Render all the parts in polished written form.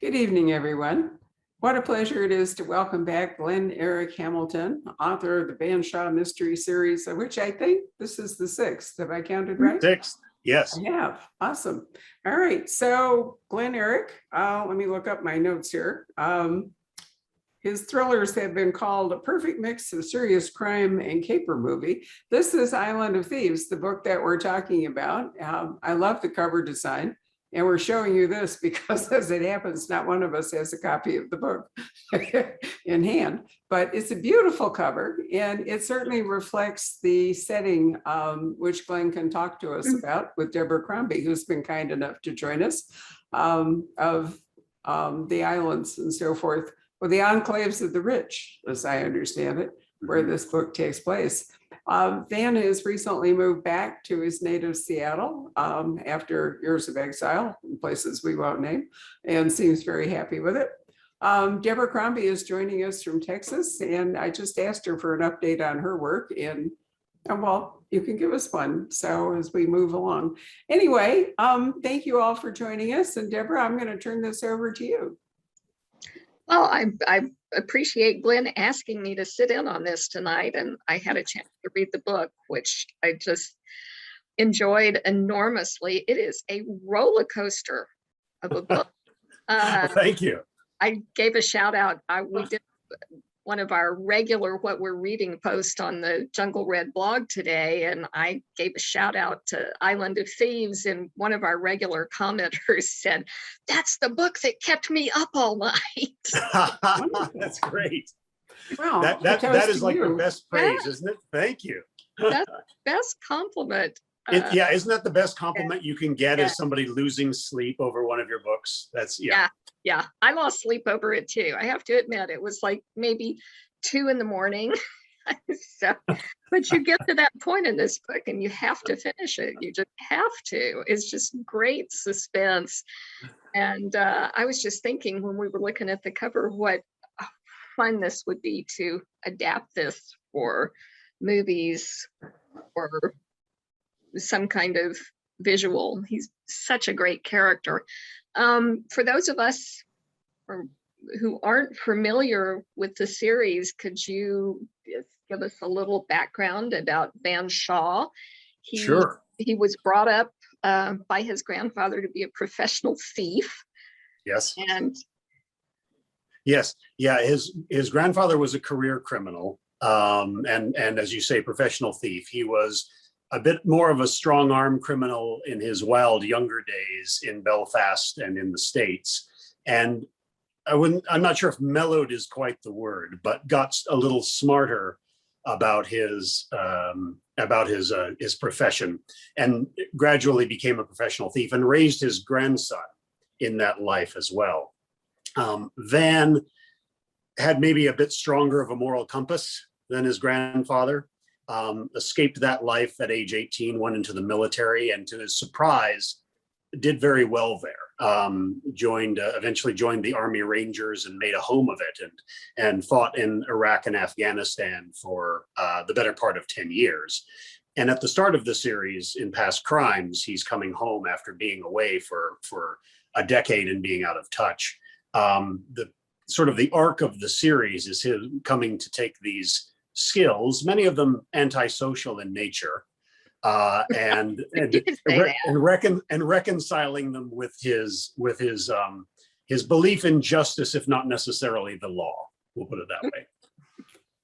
Good evening, everyone. What a pleasure it is to welcome back Glen Erik Hamilton, author of the Banshaw Mystery Series, of which I think this is the sixth. Have I counted right? Sixth, yes. I have. Awesome. All right. So Glen Erik, let me look up my notes here. His thrillers have been called a perfect mix of serious crime and caper movie. This is Island of Thieves, the book that we're talking about. I love the cover design. And we're showing you this because, as it happens, not one of us has a copy of the book in hand, but it's a beautiful cover, and it certainly reflects the setting, which Glen can talk to us about with Deborah Crombie, who's been kind enough to join us, of the islands and so forth, or the enclaves of the rich, as I understand it, where this book takes place. Van has recently moved back to his native Seattle after years of exile in places we won't name, and seems very happy with it. Deborah Crombie is joining us from Texas, and I just asked her for an update on her work, and well, you can give us one so as we move along. Anyway, thank you all for joining us, and Deborah, I'm going to turn this over to you. Well, I appreciate Glen asking me to sit in on this tonight, and I had a chance to read the book, which I just enjoyed enormously. It is a roller coaster of a book. Well, thank you. I gave a shout out. We did one of our regular What We're Reading post on the Jungle Red blog today, and I gave a shout out to Island of Thieves, and one of our regular commenters said, "That's the book that kept me up all night." That's great. Well, that is like the best praise, isn't it? Thank you. That's the best compliment. Yeah, isn't that the best compliment you can get as somebody losing sleep over one of your books? That's Yeah, I lost sleep over it too. I have to admit, it was like maybe 2 a.m. So, but you get to that point in this book and you have to finish it. You just have to. It's just great suspense. And I was just thinking when we were looking at the cover, what fun this would be to adapt this for movies or some kind of visual. He's such a great character. For those of us who aren't familiar with the series, could you just give us a little background about Banshaw? Sure. He was brought up by his grandfather to be a professional thief. Yes. And yes, yeah, his grandfather was a career criminal, and as you say, professional thief. He was a bit more of a strong arm criminal in his wild younger days in Belfast and in the States. And I'm not sure if mellowed is quite the word, but got a little smarter about his profession, and gradually became a professional thief and raised his grandson in that life as well. Van had maybe a bit stronger of a moral compass than his grandfather. Escaped that life at age 18, went into the military, and to his surprise, did very well there. Eventually joined the Army Rangers and made a home of it, and fought in Iraq and Afghanistan for the better part of 10 years. And at the start of the series, in Past Crimes, he's coming home after being away for a decade and being out of touch. The arc of the series is him coming to take these skills, many of them antisocial in nature, and reconciling them with his belief in justice, if not necessarily the law. We'll put it that way.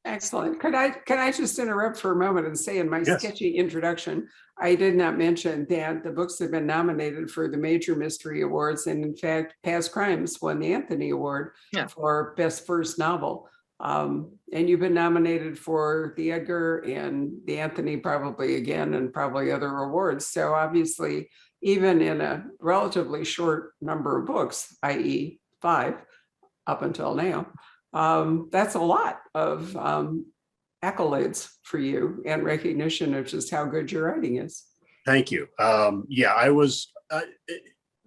Excellent. Can I just interrupt for a moment and say, in my sketchy introduction, I did not mention that the books have been nominated for the major mystery awards, and in fact, Past Crimes won the Anthony Award for Best First Novel. And you've been nominated for the Edgar and the Anthony probably again, and probably other awards. So obviously, even in a relatively short number of books, i.e. 5 up until now, that's a lot of accolades for you and recognition of just how good your writing is. Thank you. I was,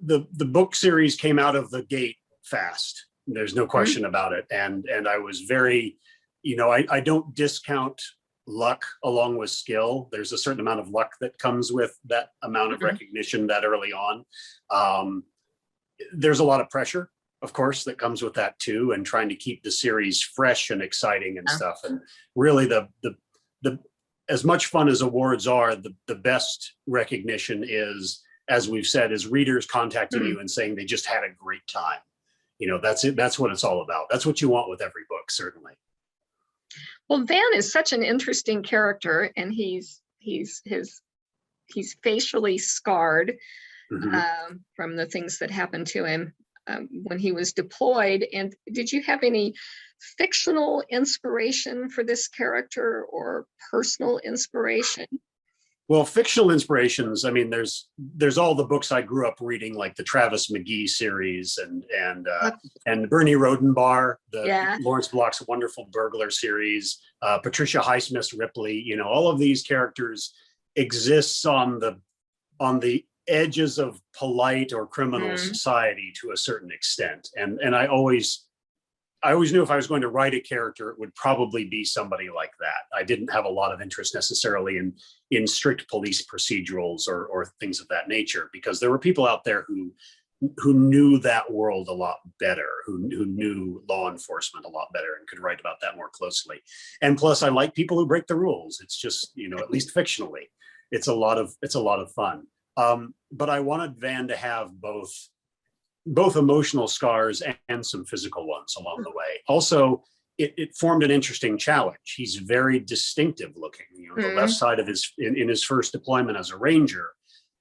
the book series came out of the gate fast. There's no question about it. And I was very, I don't discount luck along with skill. There's a certain amount of luck that comes with that amount of recognition that early on. There's a lot of pressure of course, that comes with that too, and trying to keep the series fresh and exciting and stuff. And really, the as much fun as awards are, the best recognition is, as we've said, is readers contacting you and saying they just had a great time. You know, that's it. That's what it's all about. That's what you want with every book, certainly. Well, Van is such an interesting character, and he's facially scarred from the things that happened to him when he was deployed. And did you have any fictional inspiration for this character or personal inspiration? Well, fictional inspirations, I mean, there's all the books I grew up reading, like the Travis McGee series and Bernie Rodenbar, Lawrence Block's wonderful burglar series, Patricia Highsmith's Ripley. You know, all of these characters exists on the edges of polite or criminal society to a certain extent. And I always knew if I was going to write a character, it would probably be somebody like that. I didn't have a lot of interest necessarily in strict police procedurals or things of that nature, because there were people out there who knew that world a lot better, who knew law enforcement a lot better and could write about that more closely. And plus, I like people who break the rules. It's just, you know, at least fictionally, it's a lot of fun. But I wanted Van to have both emotional scars and some physical ones along the way. Also, it formed an interesting challenge. He's very distinctive looking. You know, the left side of in his first deployment as a ranger,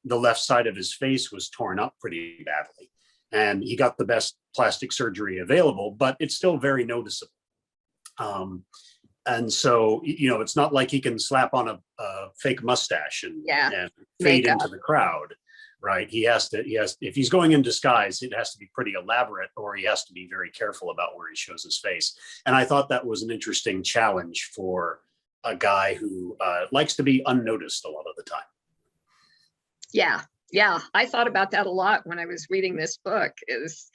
the left side of his face was torn up pretty badly. And he got the best plastic surgery available, but it's still very noticeable. And so, you know, it's not like he can slap on a fake mustache and fade into the crowd. Right. He has to, if he's going in disguise, it has to be pretty elaborate, or he has to be very careful about where he shows his face. And I thought that was an interesting challenge for a guy who likes to be unnoticed a lot of the time. Yeah. I thought about that a lot when I was reading this book, is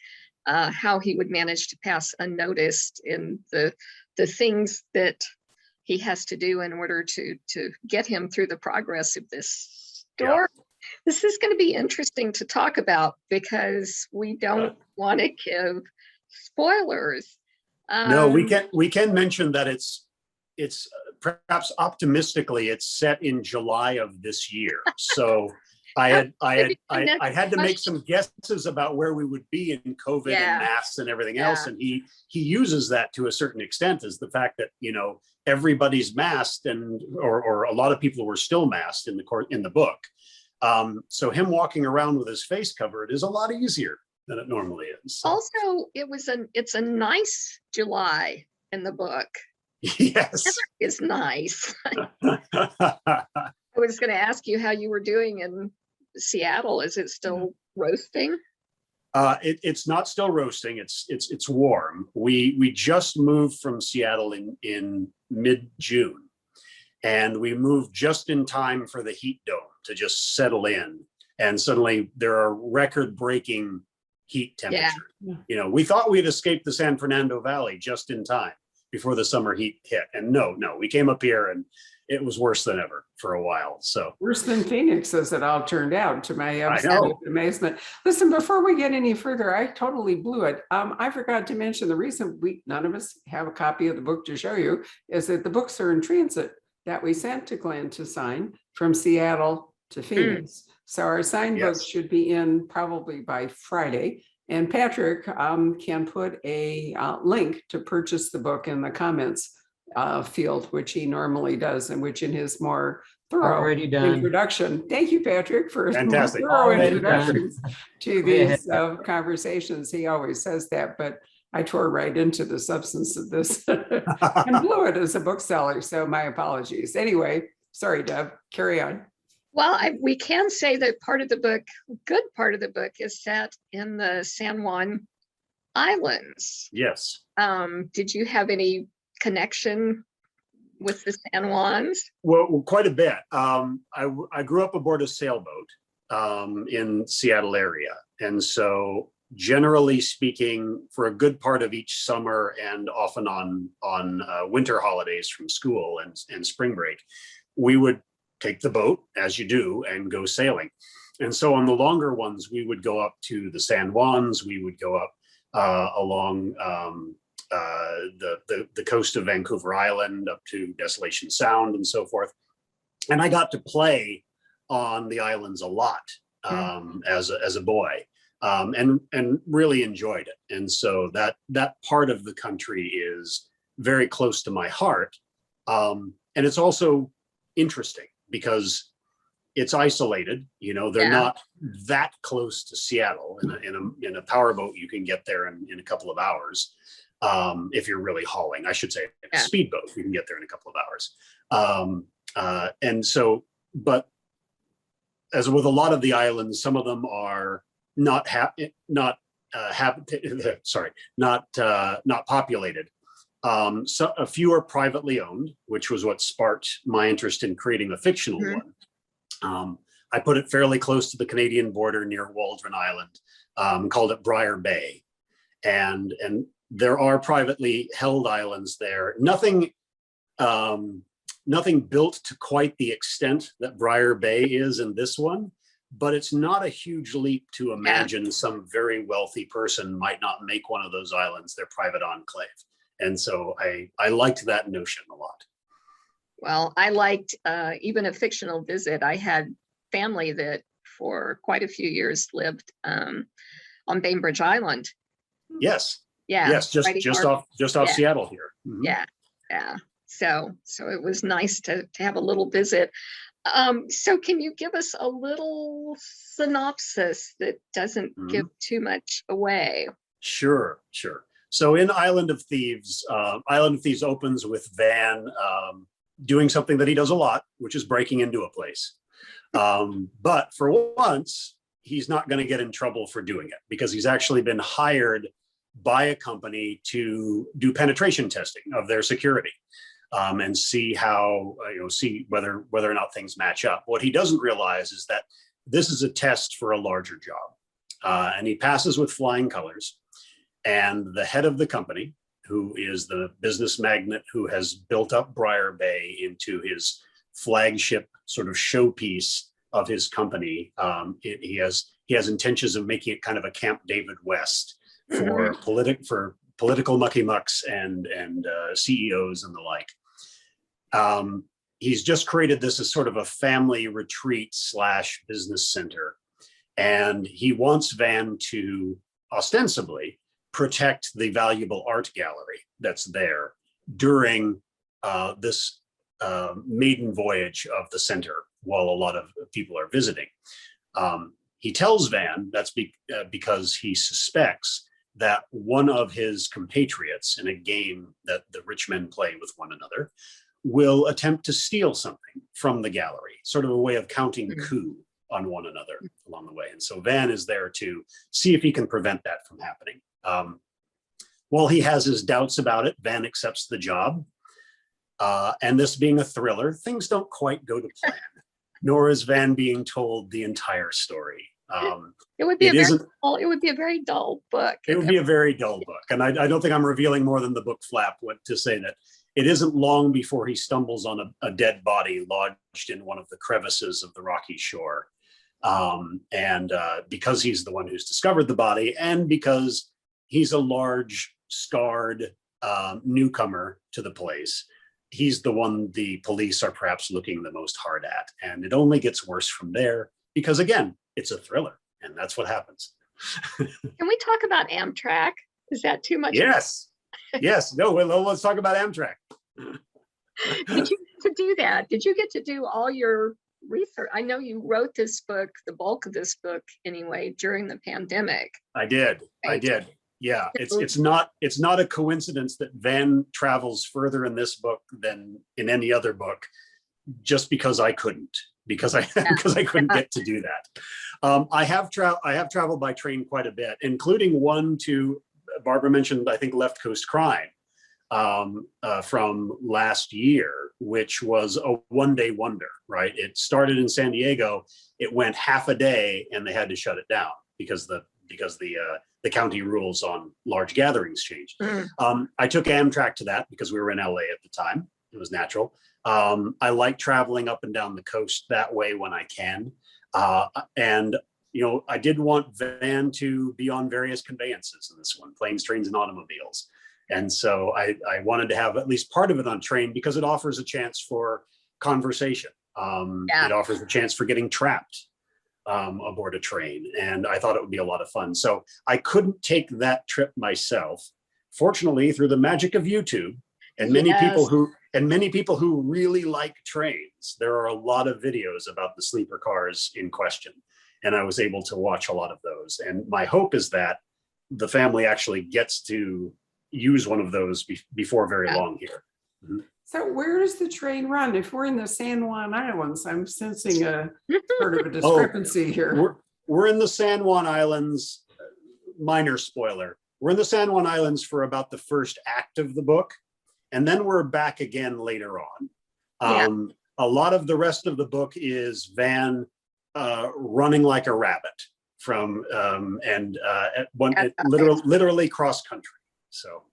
how he would manage to pass unnoticed in the things that he has to do in order to get him through the progress of this story. Yeah. This is going to be interesting to talk about, because we don't want to give spoilers. No, we can mention that it's perhaps optimistically it's set in July of this year. So I had to make some guesses about where we would be in COVID and masks and everything else, and he uses that to a certain extent, as the fact that, you know, everybody's masked or a lot of people were still masked in the book. So him walking around with his face covered is a lot easier than it normally is. Also, it's a nice July in the book. Yes. It's nice. I was going to ask you how you were doing in Seattle. Is it still roasting? It's not still roasting. It's warm. We just moved from Seattle in mid-June. And we moved just in time for the heat dome to just settle in. And suddenly there are record-breaking heat temperatures. Yeah. You know, we thought we'd escaped the San Fernando Valley just in time before the summer heat hit. And no, we came up here and it was worse than ever for a while. So worse than Phoenix, as it all turned out, to my absolute amazement. Listen, before we get any further, I totally blew it. I forgot to mention the reason none of us have a copy of the book to show you is that the books are in transit that we sent to Glenn to sign from Seattle to Phoenix. So our signed books should be in probably by Friday. And Patrick can put a link to purchase the book in the comments field, which he normally does, and which in his more thorough introduction. Thank you, Patrick, for fantastic thorough introductions to these conversations. He always says that, but I tore right into the substance of this and blew it as a bookseller. So my apologies. Anyway, sorry, Deb, carry on. Well, we can say that good part of the book is set in the San Juan Islands. Yes. Did you have any connection with the San Juans? Well, quite a bit. I grew up aboard a sailboat in Seattle area. And so generally speaking, for a good part of each summer and often on winter holidays from school and spring break, we would take the boat, as you do, and go sailing. And so on the longer ones, we would go up to the San Juans, we would go up along the coast of Vancouver Island up to Desolation Sound and so forth. And I got to play on the islands a lot as a boy, and really enjoyed it. And so that part of the country is very close to my heart, and it's also interesting because it's isolated. You know, they're not that close to Seattle. In a powerboat, you can get there in a couple of hours. If you're really hauling, I should say, a speedboat, you can get there in a couple of hours. And so, but as with a lot of the islands, some of them are not populated. So a few are privately owned, which was what sparked my interest in creating a fictional one. I put it fairly close to the Canadian border near Waldron Island, called it Briar Bay. And there are privately held islands there. Nothing built to quite the extent that Briar Bay is in this one, but it's not a huge leap to imagine some very wealthy person might not make one of those islands their private enclave. And so I liked that notion a lot. Well, I liked even a fictional visit. I had family that for quite a few years lived on Bainbridge Island. Yes. Yeah. Yes, just off Seattle here. Yeah. So it was nice to have a little visit. So can you give us a little synopsis that doesn't give too much away? Sure. So in Island of Thieves opens with Van doing something that he does a lot, which is breaking into a place. But for once, he's not going to get in trouble for doing it because he's actually been hired by a company to do penetration testing of their security, and see how, see whether or not things match up. What he doesn't realize is that this is a test for a larger job, and he passes with flying colors. And the head of the company, who is the business magnate who has built up Briar Bay into his flagship sort of showpiece of his company, he has intentions of making it kind of a Camp David West for political mucky mucks and CEOs and the like. He's just created this as sort of a family retreat / business center, and he wants Van to ostensibly protect the valuable art gallery that's there during this maiden voyage of the center while a lot of people are visiting. He tells Van that's because he suspects that one of his compatriots in a game that the rich men play with one another will attempt to steal something from the gallery, sort of a way of counting coup on one another along the way. And so Van is there to see if he can prevent that from happening. While he has his doubts about it, Van accepts the job. And this being a thriller, things don't quite go to plan, nor is Van being told the entire story. It would be a very dull book. It would be a very dull book. And I don't think I'm revealing more than the book flap to say that it isn't long before he stumbles on a dead body lodged in one of the crevices of the rocky shore. And because he's the one who's discovered the body, and because he's a large, scarred newcomer to the place, he's the one the police are perhaps looking the most hard at. And it only gets worse from there because, again, it's a thriller, and that's what happens. Can we talk about Amtrak? Is that too much? Yes. No, well, let's talk about Amtrak. Did you get to do that? Did you get to do all your research? I know you wrote this book, the bulk of this book anyway, during the pandemic. I did. Yeah, it's not a coincidence that Van travels further in this book than in any other book, just because I couldn't. Because I couldn't get to do that. I have traveled by train quite a bit, including one to, Barbara mentioned, I think, Left Coast Crime from last year, which was a one-day wonder, right? It started in San Diego, it went half a day, and they had to shut it down because the county rules on large gatherings changed. I took Amtrak to that because we were in LA at the time. It was natural. I like traveling up and down the coast that way when I can. And I did want Van to be on various conveyances in this one, planes, trains, and automobiles. And so I wanted to have at least part of it on train because it offers a chance for conversation. It offers a chance for getting trapped aboard a train. And I thought it would be a lot of fun. So I couldn't take that trip myself. Fortunately, through the magic of YouTube and many people who really like trains, there are a lot of videos about the sleeper cars in question. And I was able to watch a lot of those. And my hope is that the family actually gets to use one of those before very long here. Mm-hmm. So where does the train run? If we're in the San Juan Islands, I'm sensing a sort of a discrepancy here. We're in the San Juan Islands, minor spoiler. We're in the San Juan Islands for about the first act of the book. And then we're back again later on. A lot of the rest of the book is Van running like a rabbit from literally cross country. So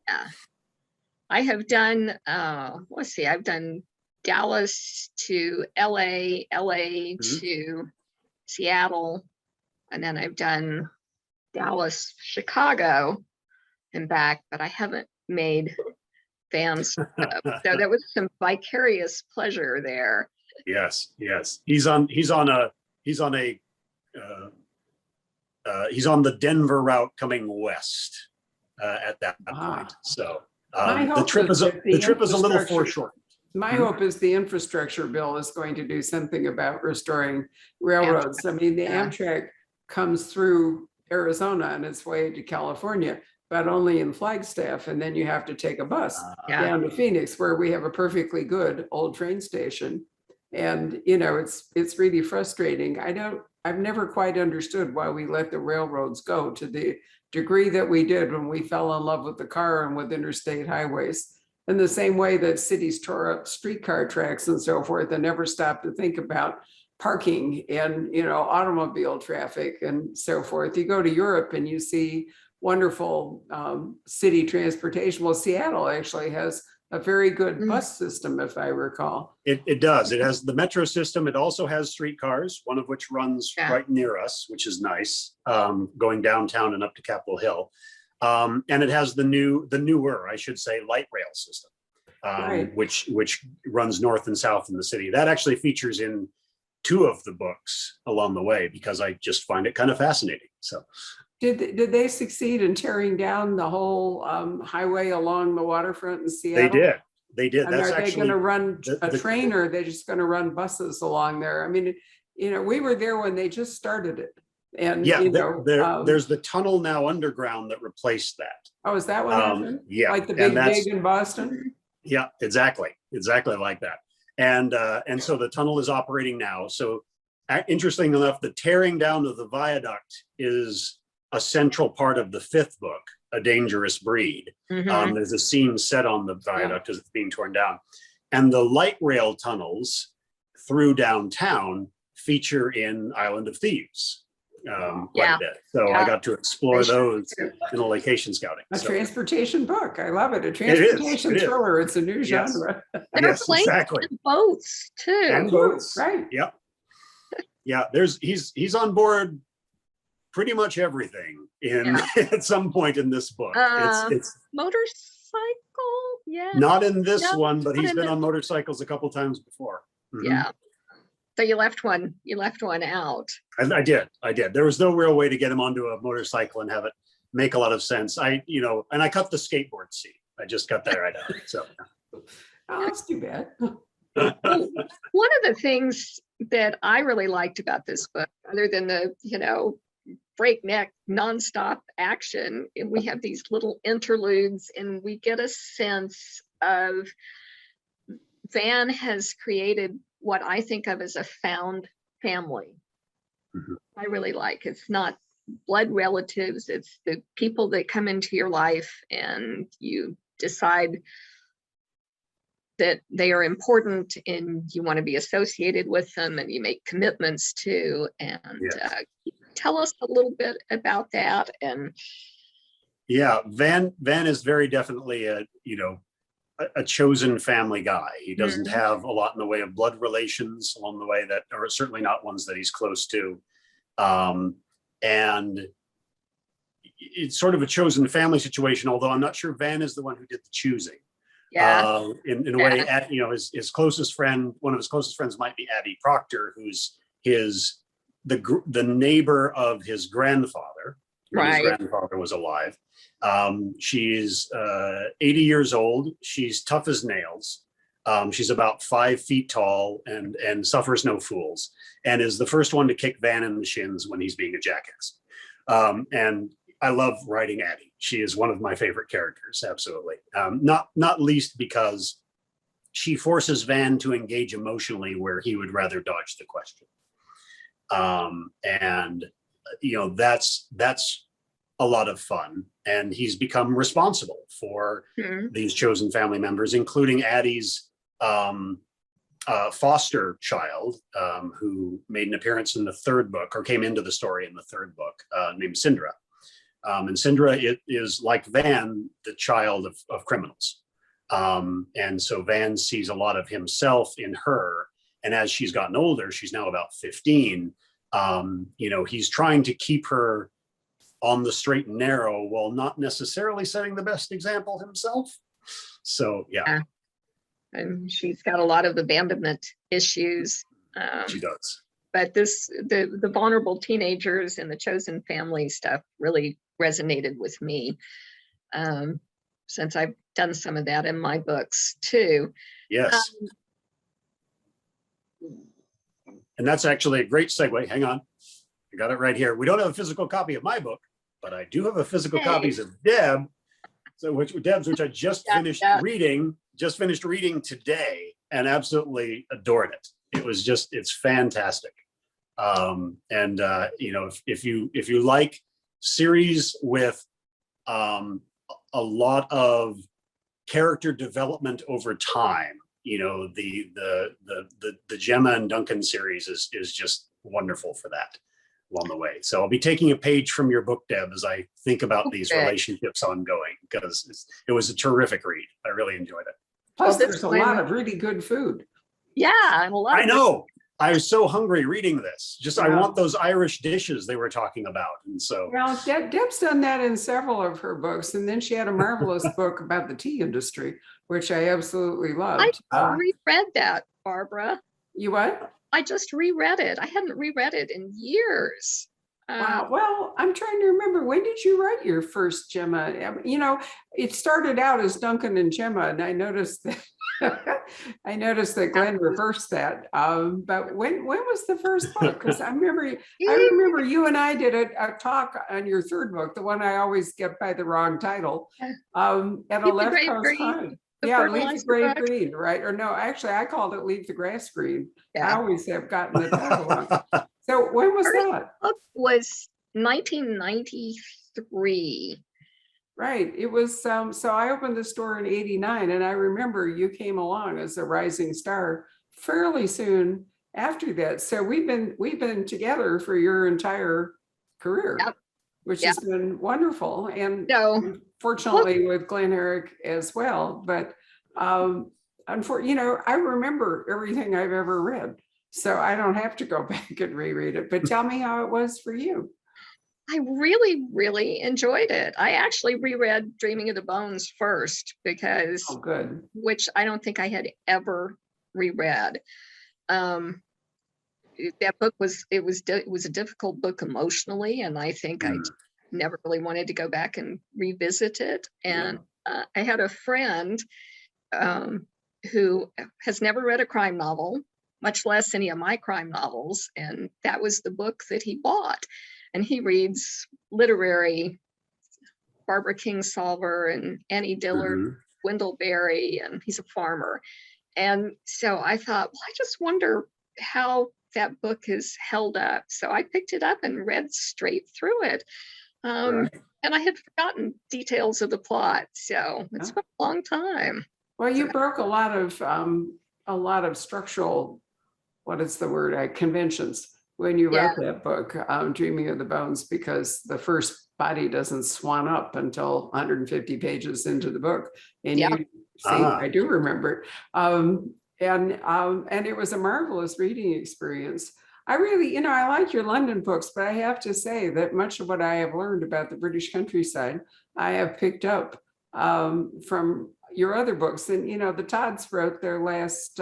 I have done I've done Dallas to LA to Seattle, and then I've done Dallas, Chicago and back, but I haven't made Van's so there was some vicarious pleasure there. Yes. He's on the Denver route coming west at that point. So the trip is a little foreshortened. My hope is the infrastructure bill is going to do something about restoring railroads. I mean, the Amtrak comes through Arizona on its way to California, but only in Flagstaff, and then you have to take a bus down to Phoenix, where we have a perfectly good old train station. And it's really frustrating. I've never quite understood why we let the railroads go to the degree that we did when we fell in love with the car and with interstate highways. In the same way that cities tore up streetcar tracks and so forth and never stopped to think about parking and automobile traffic and so forth. You go to Europe and you see wonderful city transportation. Well, Seattle actually has a very good bus system, if I recall. It does. It has the metro system. It also has streetcars, one of which runs right near us, which is nice, going downtown and up to Capitol Hill. And it has the newer, I should say, light rail system, which runs north and south in the city. That actually features in 2 of the books along the way because I just find it kind of fascinating. So. Did they succeed in tearing down the whole highway along the waterfront in Seattle? They did. And are they going to run a train, or are they just going to run buses along there? I mean, we were there when they just started it. And there's the tunnel now underground that replaced that. Oh, is that what happened? Yeah, like the big dig in Boston. Yeah, exactly like that. And so the tunnel is operating now. So interesting enough, the tearing down of the viaduct is a central part of the 5th book, A Dangerous Breed. There's a scene set on the viaduct as it's being torn down. And the light rail tunnels through downtown feature in Island of Thieves quite a bit. So I got to explore those in the location scouting. A transportation book. I love it. A transportation thriller. It's a new genre. There are planes and boats too. And boats. Right. Yep. Yeah, he's on board pretty much everything at some point in this book. It's motorcycle, not in this one, but he's been on motorcycles a couple times before. So you left one out. I did. There was no real way to get him onto a motorcycle and have it make a lot of sense. And I cut the skateboard seat. I just cut that right out. So that's too bad. One of the things that I really liked about this book, other than the breakneck nonstop action, and we have these little interludes and we get a sense of Van has created what I think of as a found family. I really like. It's not blood relatives, it's the people that come into your life and you decide that they are important and you want to be associated with them and you make commitments to. And tell us a little bit about that. And Van is very definitely a chosen family guy. He doesn't have a lot in the way of blood relations along the way that, or certainly not ones that he's close to. And it's sort of a chosen family situation, although I'm not sure Van is the one who did the choosing. Yeah. In a way, his closest friend, one of his closest friends might be Abbie Proctor, who's the neighbor of his grandfather when his grandfather was alive. She's 80 years old. She's tough as nails. She's about 5 feet tall and suffers no fools, and is the first one to kick Van in the shins when he's being a jackass. And I love writing Addie. She is one of my favorite characters, absolutely. Not least because she forces Van to engage emotionally where he would rather dodge the question. And that's a lot of fun. And he's become responsible for these chosen family members, including Addie's foster child, who made an appearance in the 3rd book, or came into the story in the 3rd book, named Sindra. And Sindra is, like Van, the child of criminals. And so Van sees a lot of himself in her. And as she's gotten older, she's now about 15, he's trying to keep her on the straight and narrow while not necessarily setting the best example himself. So, yeah. And she's got a lot of abandonment issues. She does. But the vulnerable teenagers and the chosen family stuff really resonated with me, since I've done some of that in my books too. Yes. And that's actually a great segue. Hang on. I got it right here. We don't have a physical copy of my book, but I do have a physical copies of Deb's, which I just finished reading today, and absolutely adored it. It's fantastic. If you like series with a lot of character development over time, the Gemma and Duncan series is just wonderful for that along the way. So I'll be taking a page from your book, Deb, as I think about these relationships ongoing, because it was a terrific read. I really enjoyed it. Plus, there's a lot of really good food. Yeah, and a lot. I know. I was so hungry reading this. I want those Irish dishes they were talking about. And so. Well, Deb's done that in several of her books. And then she had a marvelous book about the tea industry, which I absolutely loved. I reread that, Barbara. You what? I just reread it. I hadn't reread it in years. Wow. Well, I'm trying to remember, when did you write your first Gemma? It started out as Duncan and Gemma, and I noticed that Glenn reversed that. But when was the first book? Because I remember you and I did a talk on your 3rd book, the one I always get by the wrong title, at a Left Coast Time. Yeah, Leave the Grave Green, right? Or no, actually, I called it Leave the Grass Green. Yeah. I always have gotten the title wrong. So when was that? Book was 1993. Right. It was, so I opened the store in 89, and I remember you came along as a rising star fairly soon after that. So we've been together for your entire career, which has been wonderful. And fortunately with Glen Erik as well. But unfortunately, I remember everything I've ever read, so I don't have to go back and reread it. But tell me how it was for you. I really, really enjoyed it. I actually reread Dreaming of the Bones first because, which I don't think I had ever reread. That book was a difficult book emotionally, and I think I never really wanted to go back and revisit it. And I had a friend who has never read a crime novel, much less any of my crime novels, and that was the book that he bought. And he reads literary, Barbara Kingsolver and Annie Dillard, Wendell Berry, and he's a farmer. And so I thought, well, I just wonder how that book is held up. So I picked it up and read straight through it. And I had forgotten details of the plot. So it's been a long time. Well, you broke a lot of structural, what is the word, conventions when you wrote that book, Dreaming of the Bones, because the first body doesn't swan up until 150 pages into the book. And you see, I do remember it. And it was a marvelous reading experience. I really, I like your London books, but I have to say that much of what I have learned about the British countryside, I have picked up from your other books. And, the Todds wrote their last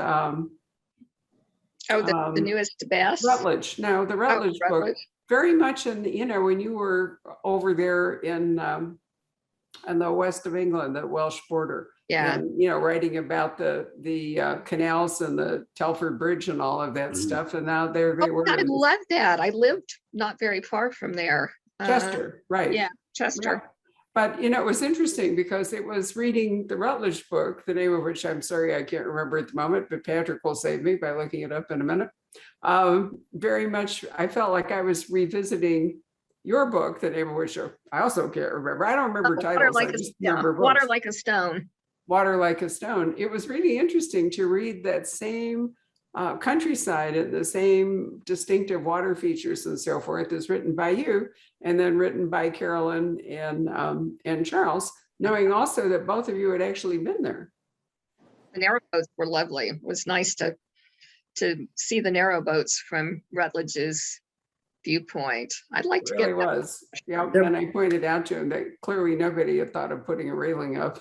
Oh, the newest best. Rutledge. No, the Rutledge book, Rutledge. very much in, when you were over there in the west of England, the Welsh border. Yeah. And, writing about the canals and the Telford Bridge and all of that stuff. And now there they were. I love that. I lived not very far from there. Chester, right. Yeah, Chester. Yeah. But, it was interesting because it was reading the Rutledge book, the name of which I'm sorry, I can't remember at the moment, but Patrick will save me by looking it up in a minute. Very much, I felt like I was revisiting your book, the name of which I also can't remember. I don't remember titles. I just remember books. Water Like a Stone. Water Like a Stone. It was really interesting to read that same countryside and the same distinctive water features and so forth is written by you, and then written by Carolyn and Charles, knowing also that both of you had actually been there. The narrowboats were lovely. It was nice to see the narrowboats from Rutledge's viewpoint. I'd like to It really get that. was. Yeah, and I pointed out to him that clearly nobody had thought of putting a railing up.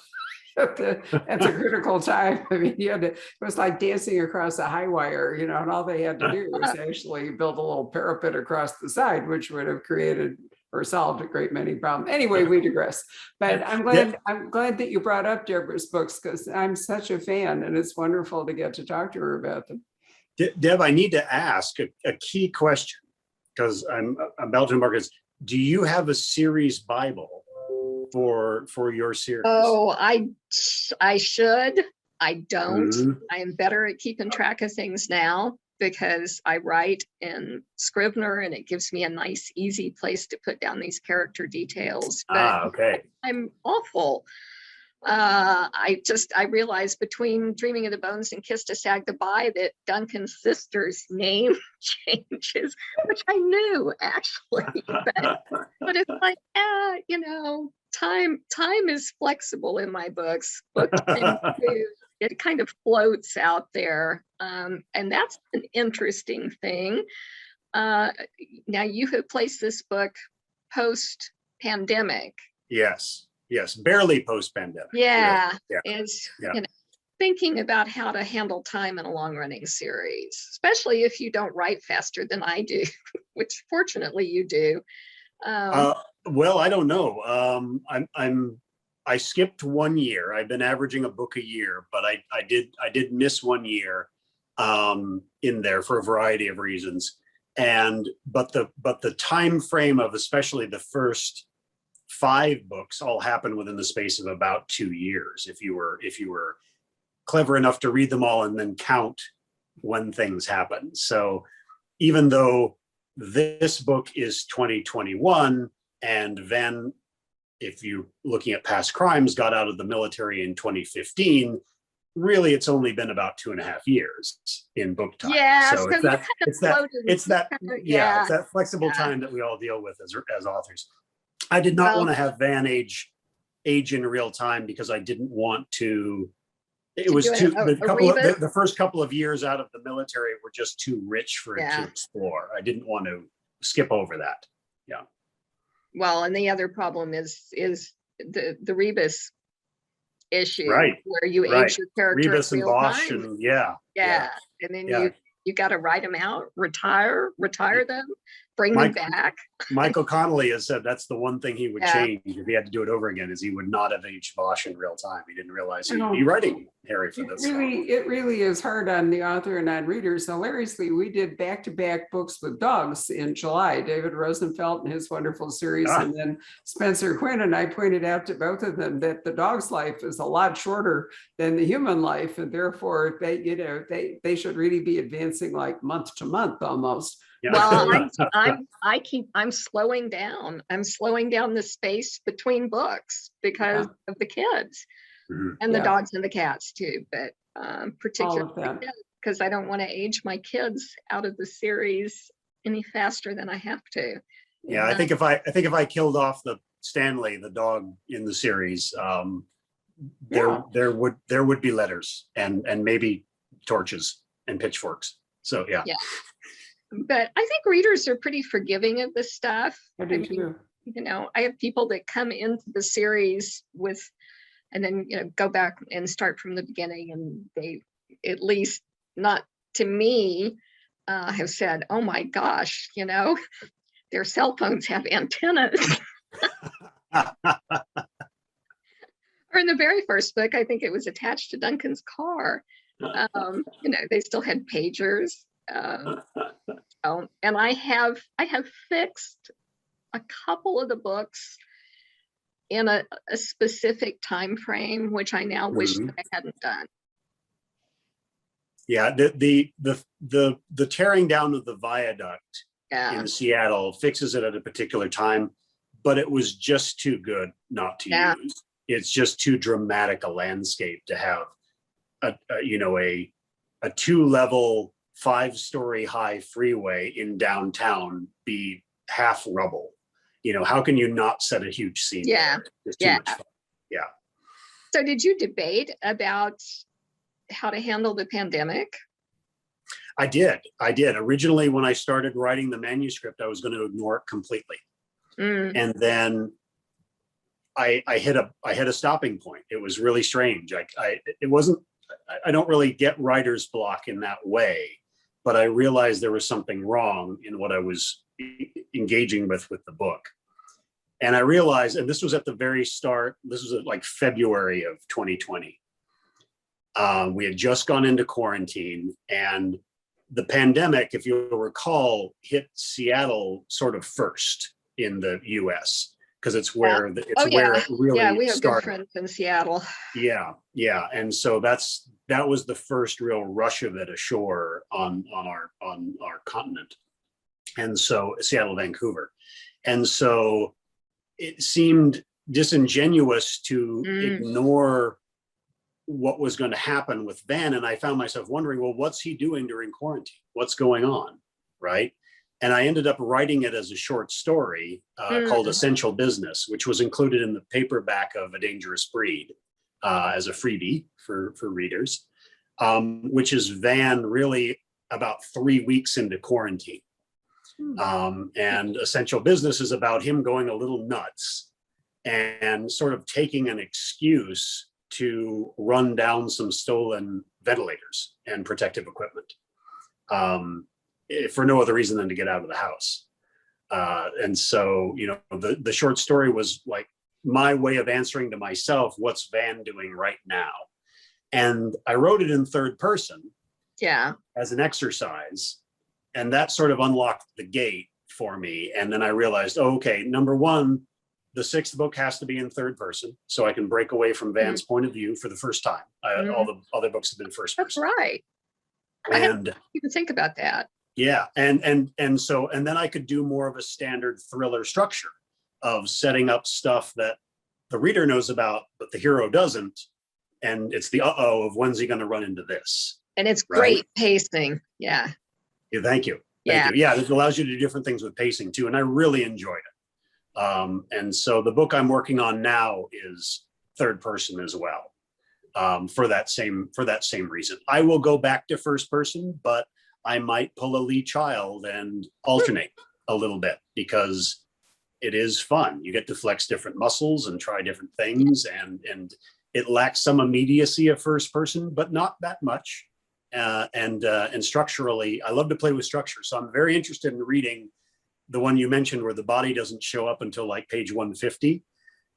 That's a critical time. I mean, it was like dancing across a high wire, and all they had to do was actually build a little parapet across the side, which would have created or solved a great many problems. Anyway, we digress. But I'm glad that you brought up Deborah's books, because I'm such a fan, and it's wonderful to get to talk to her about them. Deb, I need to ask a key question, because I'm about to embark. Do you have a series Bible for your series? Oh, I should. I don't. I am better at keeping track of things now because I write in Scrivener, and it gives me a nice, easy place to put down these character details. But okay. I'm awful. I realized between Dreaming of the Bones and Kiss to Sag Goodbye that Duncan's sister's name changes, which I knew actually, but it's like, time is flexible in my books. It kind of floats out there, and that's an interesting thing. Now you have placed this book post-pandemic. Yes, barely post-pandemic. Yeah. Thinking about how to handle time in a long-running series, especially if you don't write faster than I do, which fortunately you do. Well, I don't know. I skipped 1 year. I've been averaging a book a year, but I did miss 1 year in there for a variety of reasons. But the time frame of especially the first 5 books all happened within the space of about 2 years. If you were clever enough to read them all and then count when things happen. So even though this book is 2021, and then if you're looking at past crimes, got out of the military in 2015, really it's only been about 2.5 years in book time. Yeah, so it's that flexible time that we all deal with as authors. I did not want to have Van age in real time because I didn't want to. It was too. The first couple of years out of the military were just too rich for it to explore. I didn't want to skip over that. Yeah. Well, and the other problem is the Rebus issue, right? Where you age your character Rebus and Bosch, and and then you got to write them out, retire them, bring them back. Michael Connolly has said that's the one thing he would change if he had to do it over again, is he would not have aged Bosch in real time. He didn't realize he'd be writing Harry for this. It really is hard on the author and on readers. Hilariously, we did back-to-back books with dogs in July, David Rosenfeld and his wonderful series, and then Spencer Quinn. And I pointed out to both of them that the dog's life is a lot shorter than the human life, and therefore they should really be advancing like month to month almost. Yeah. Well, I'm slowing down. I'm slowing down the space between books because of the kids and the dogs and the cats too, but particularly because I don't want to age my kids out of the series any faster than I have to. Yeah, I think if I killed off the Stanley, the dog in the series, there would be letters and maybe torches and pitchforks. So yeah. But I think readers are pretty forgiving of this stuff. I do too. You know, I have people that come into the series with, and then, you know, go back and start from the beginning, and they, at least not to me, have said, oh my gosh, you know, their cell phones have antennas. Or in the very first book, I think it was attached to Duncan's car. You know, they still had pagers. And I have fixed a couple of the books in a specific time frame, which I now wish that I hadn't done. Yeah, the tearing down of the viaduct in Seattle fixes it at a particular time, but it was just too good not to use. It's just too dramatic a landscape to have a 2-level, 5-story high freeway in downtown be half rubble. You know, how can you not set a huge scene? Yeah. It's too much fun. Yeah. So did you debate about how to handle the pandemic? I did. Originally, when I started writing the manuscript, I was going to ignore it completely. And then I hit a stopping point. It was really strange. I don't really get writer's block in that way, but I realized there was something wrong in what I was engaging with the book. And I realized, and this was at the very start, this was like February of 2020. We had just gone into quarantine, and the pandemic, if you'll recall, hit Seattle sort of first in the US, because it's where it really we have started. good friends in Seattle. Yeah. And so that was the first real rush of it ashore on our continent. And so Seattle, Vancouver. And so it seemed disingenuous to ignore what was going to happen with Van. And I found myself wondering, well, what's he doing during quarantine? What's going on? Right. And I ended up writing it as a short story called Essential Business, which was included in the paperback of A Dangerous Breed as a freebie for readers, which is Van really about 3 weeks into quarantine. And Essential Business is about him going a little nuts and sort of taking an excuse to run down some stolen ventilators and protective equipment. For no other reason than to get out of the house. And so, you know, the short story was like my way of answering to myself, what's Van doing right now? And I wrote it in third person as an exercise. And that sort of unlocked the gate for me. And then I realized, okay, number one, the 6th book has to be in third person, so I can break away from Van's point of view for the first time. All the other books have been first person. That's right. I didn't even think about that. Yeah, and then I could do more of a standard thriller structure of setting up stuff that the reader knows about, but the hero doesn't, and it's the of when's he going to run into this? And it's great pacing. Yeah. Yeah, thank you. Thank you. Yeah, it allows you to do different things with pacing too, and I really enjoyed it. And so the book I'm working on now is third person as well, for that same reason. I will go back to first person, but I might pull a Lee Child and alternate a little bit because it is fun. You get to flex different muscles and try different things, and it lacks some immediacy of first person, but not that much. And structurally, I love to play with structure. So I'm very interested in reading the one you mentioned where the body doesn't show up until like page 150,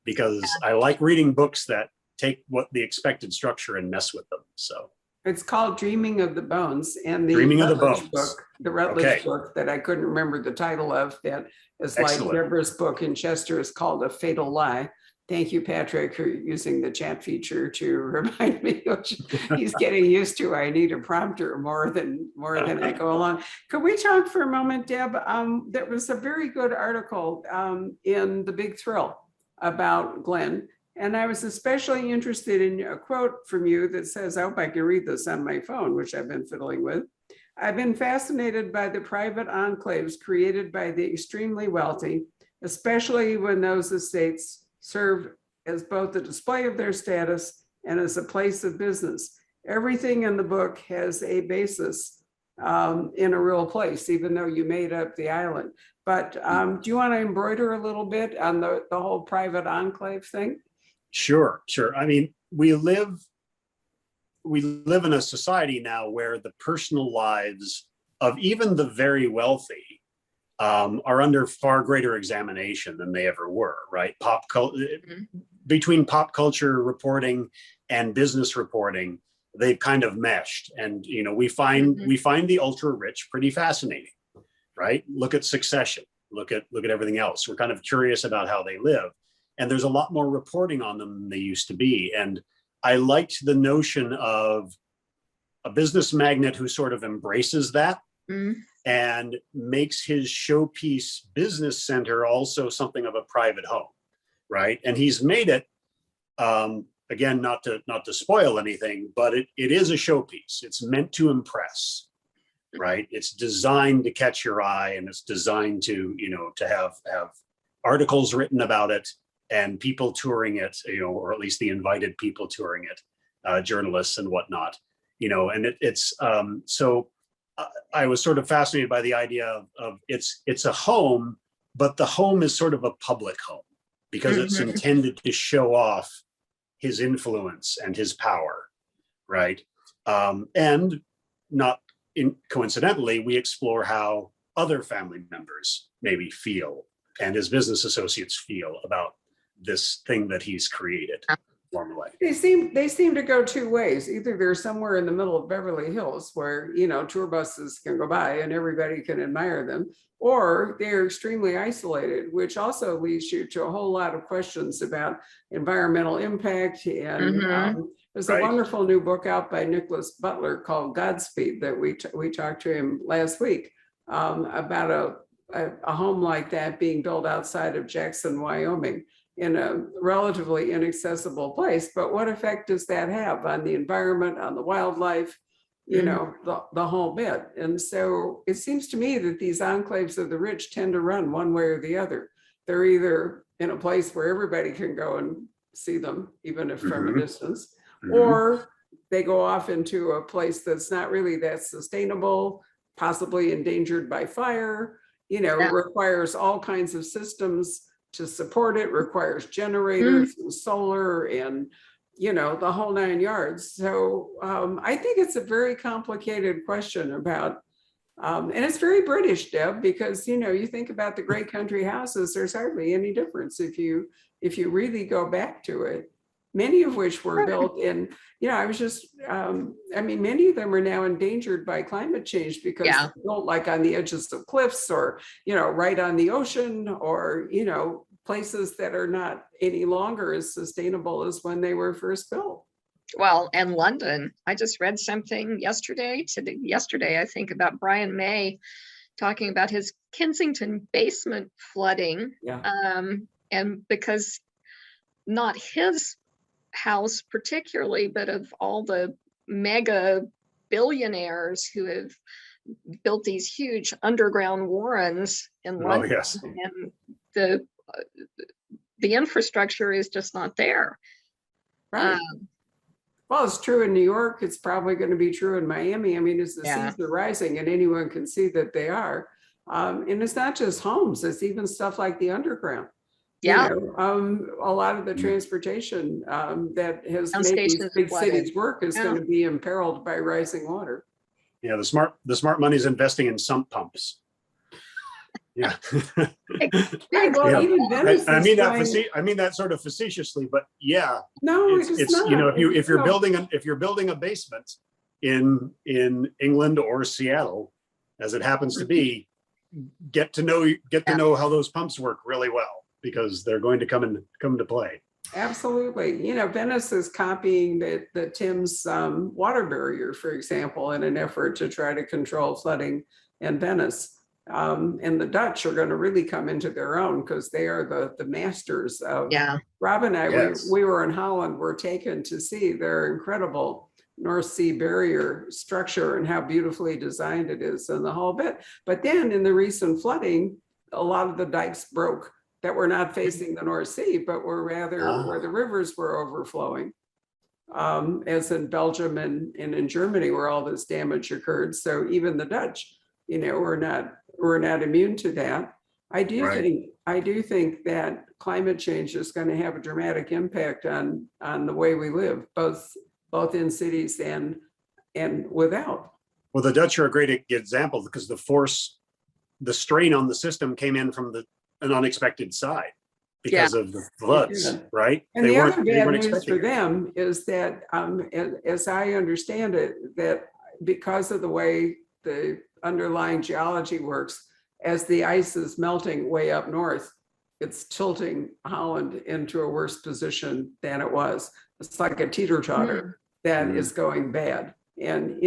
because I like reading books that take what the expected structure and mess with them. So it's called Dreaming of the Bones, and the Dreaming of the Rutledge Bones book, the Rutledge book that I couldn't remember the title of, that is like Deborah's book in Chester is called A Fatal Lie. Thank you, Patrick, for using the chat feature to remind me, which he's getting used to. I need a prompter more than I go along. Could we talk for a moment, Deb? There was a very good article in The Big Thrill about Glen, and I was especially interested in a quote from you that says, I hope I can read this on my phone, which I've been fiddling with. I've been fascinated by the private enclaves created by the extremely wealthy, especially when those estates serve as both a display of their status and as a place of business. Everything in the book has a basis in a real place, even though you made up the island. But do you want to embroider a little bit on the whole private enclave thing? Sure, sure. I mean, we live in a society now where the personal lives of even the very wealthy are under far greater examination than they ever were, right? Between pop culture reporting and business reporting, they've kind of meshed. And we find the ultra rich pretty fascinating, right? Look at Succession, look at everything else. We're kind of curious about how they live. And there's a lot more reporting on them than they used to be. And I liked the notion of a business magnate who sort of embraces that and makes his showpiece business center also something of a private home, right? And he's made it, again, not to spoil anything, but it is a showpiece. It's meant to impress, right? It's designed to catch your eye, and it's designed to, to have articles written about it and people touring it, or at least the invited people touring it, journalists and whatnot, and it's so I was sort of fascinated by the idea of it's a home, but the home is sort of a public home because it's intended to show off his influence and his power, right? And not coincidentally, we explore how other family members maybe feel and his business associates feel about this thing that he's created. They seem to go two ways. Either they're somewhere in the middle of Beverly Hills where, tour buses can go by and everybody can admire them, or they're extremely isolated, which also leads you to a whole lot of questions about environmental impact. And there's a wonderful new book out by Nicholas Butler called Godspeed that we talked to him last week about a home like that being built outside of Jackson, Wyoming, in a relatively inaccessible place. But what effect does that have on the environment, on the wildlife, the whole bit? And so it seems to me that these enclaves of the rich tend to run one way or the other. They're either in a place where everybody can go and see them, even if from a distance, or they go off into a place that's not really that sustainable, possibly endangered by fire, requires all kinds of systems to support it, requires generators and solar and, the whole 9 yards. So I think it's a very complicated question about, and it's very British, Deb, because, you think about the great country houses, there's hardly any difference if you really go back to it. Many of which were built in, many of them are now endangered by climate change because they're built like on the edges of cliffs or, right on the ocean or, places that are not any longer as sustainable as when they were first built. Well, and London, I just read something yesterday, I think, about Brian May talking about his Kensington basement flooding. And because not his house particularly, but of all the mega billionaires who have built these huge underground warrens in London, and the infrastructure is just not there. Right. Well, it's true in New York. It's probably going to be true in Miami. I mean, as the seas are rising, and anyone can see that they are. And it's not just homes, it's even stuff like the underground. A lot of the transportation that has made these big cities work is going to be imperiled by rising water. Yeah, the smart money is investing in sump pumps. Yeah. Well, even Venice I mean that sort of facetiously, but no, it's not. if you're building a basement in England or Seattle, as it happens to be, get to know how those pumps work really well, because they're going to come into play. Absolutely. Venice is copying the Thames water barrier, for example, in an effort to try to control flooding in Venice. And the Dutch are going to really come into their own because they are the masters of. Rob and I, we were in Holland, were taken to see their incredible North Sea barrier structure and how beautifully designed it is and the whole bit. But then in the recent flooding, a lot of the dikes broke that were not facing the North Sea, but were rather where the rivers were overflowing. as in Belgium and in Germany where all this damage occurred. So even the Dutch, we're not immune to that. I do think that climate change is going to have a dramatic impact on the way we live, both in cities and without. Well, the Dutch are a great example because the strain on the system came in from an unexpected side because of the floods, right? And the other bad news for them is that, as I understand it, that because of the way the underlying geology works, as the ice is melting way up north, it's tilting Holland into a worse position than it was. It's like a teeter-totter that is going bad. And,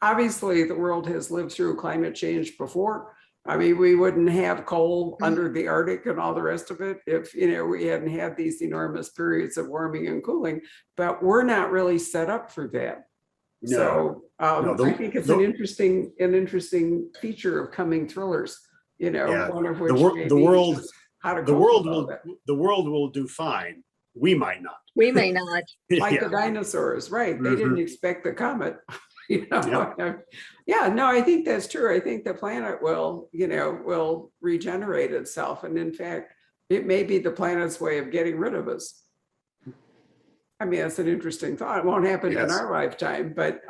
obviously the world has lived through climate change before. I mean, we wouldn't have coal under the Arctic and all the rest of it if, we hadn't had these enormous periods of warming and cooling, but we're not really set up for that. So I think it's an interesting feature of coming thrillers, one of which the world will do fine. We might not. We may not. Like the dinosaurs, right? They didn't expect the comet. I think that's true. I think the planet will regenerate itself. And in fact, it may be the planet's way of getting rid of us. I mean, that's an interesting thought. It won't happen in our lifetime, but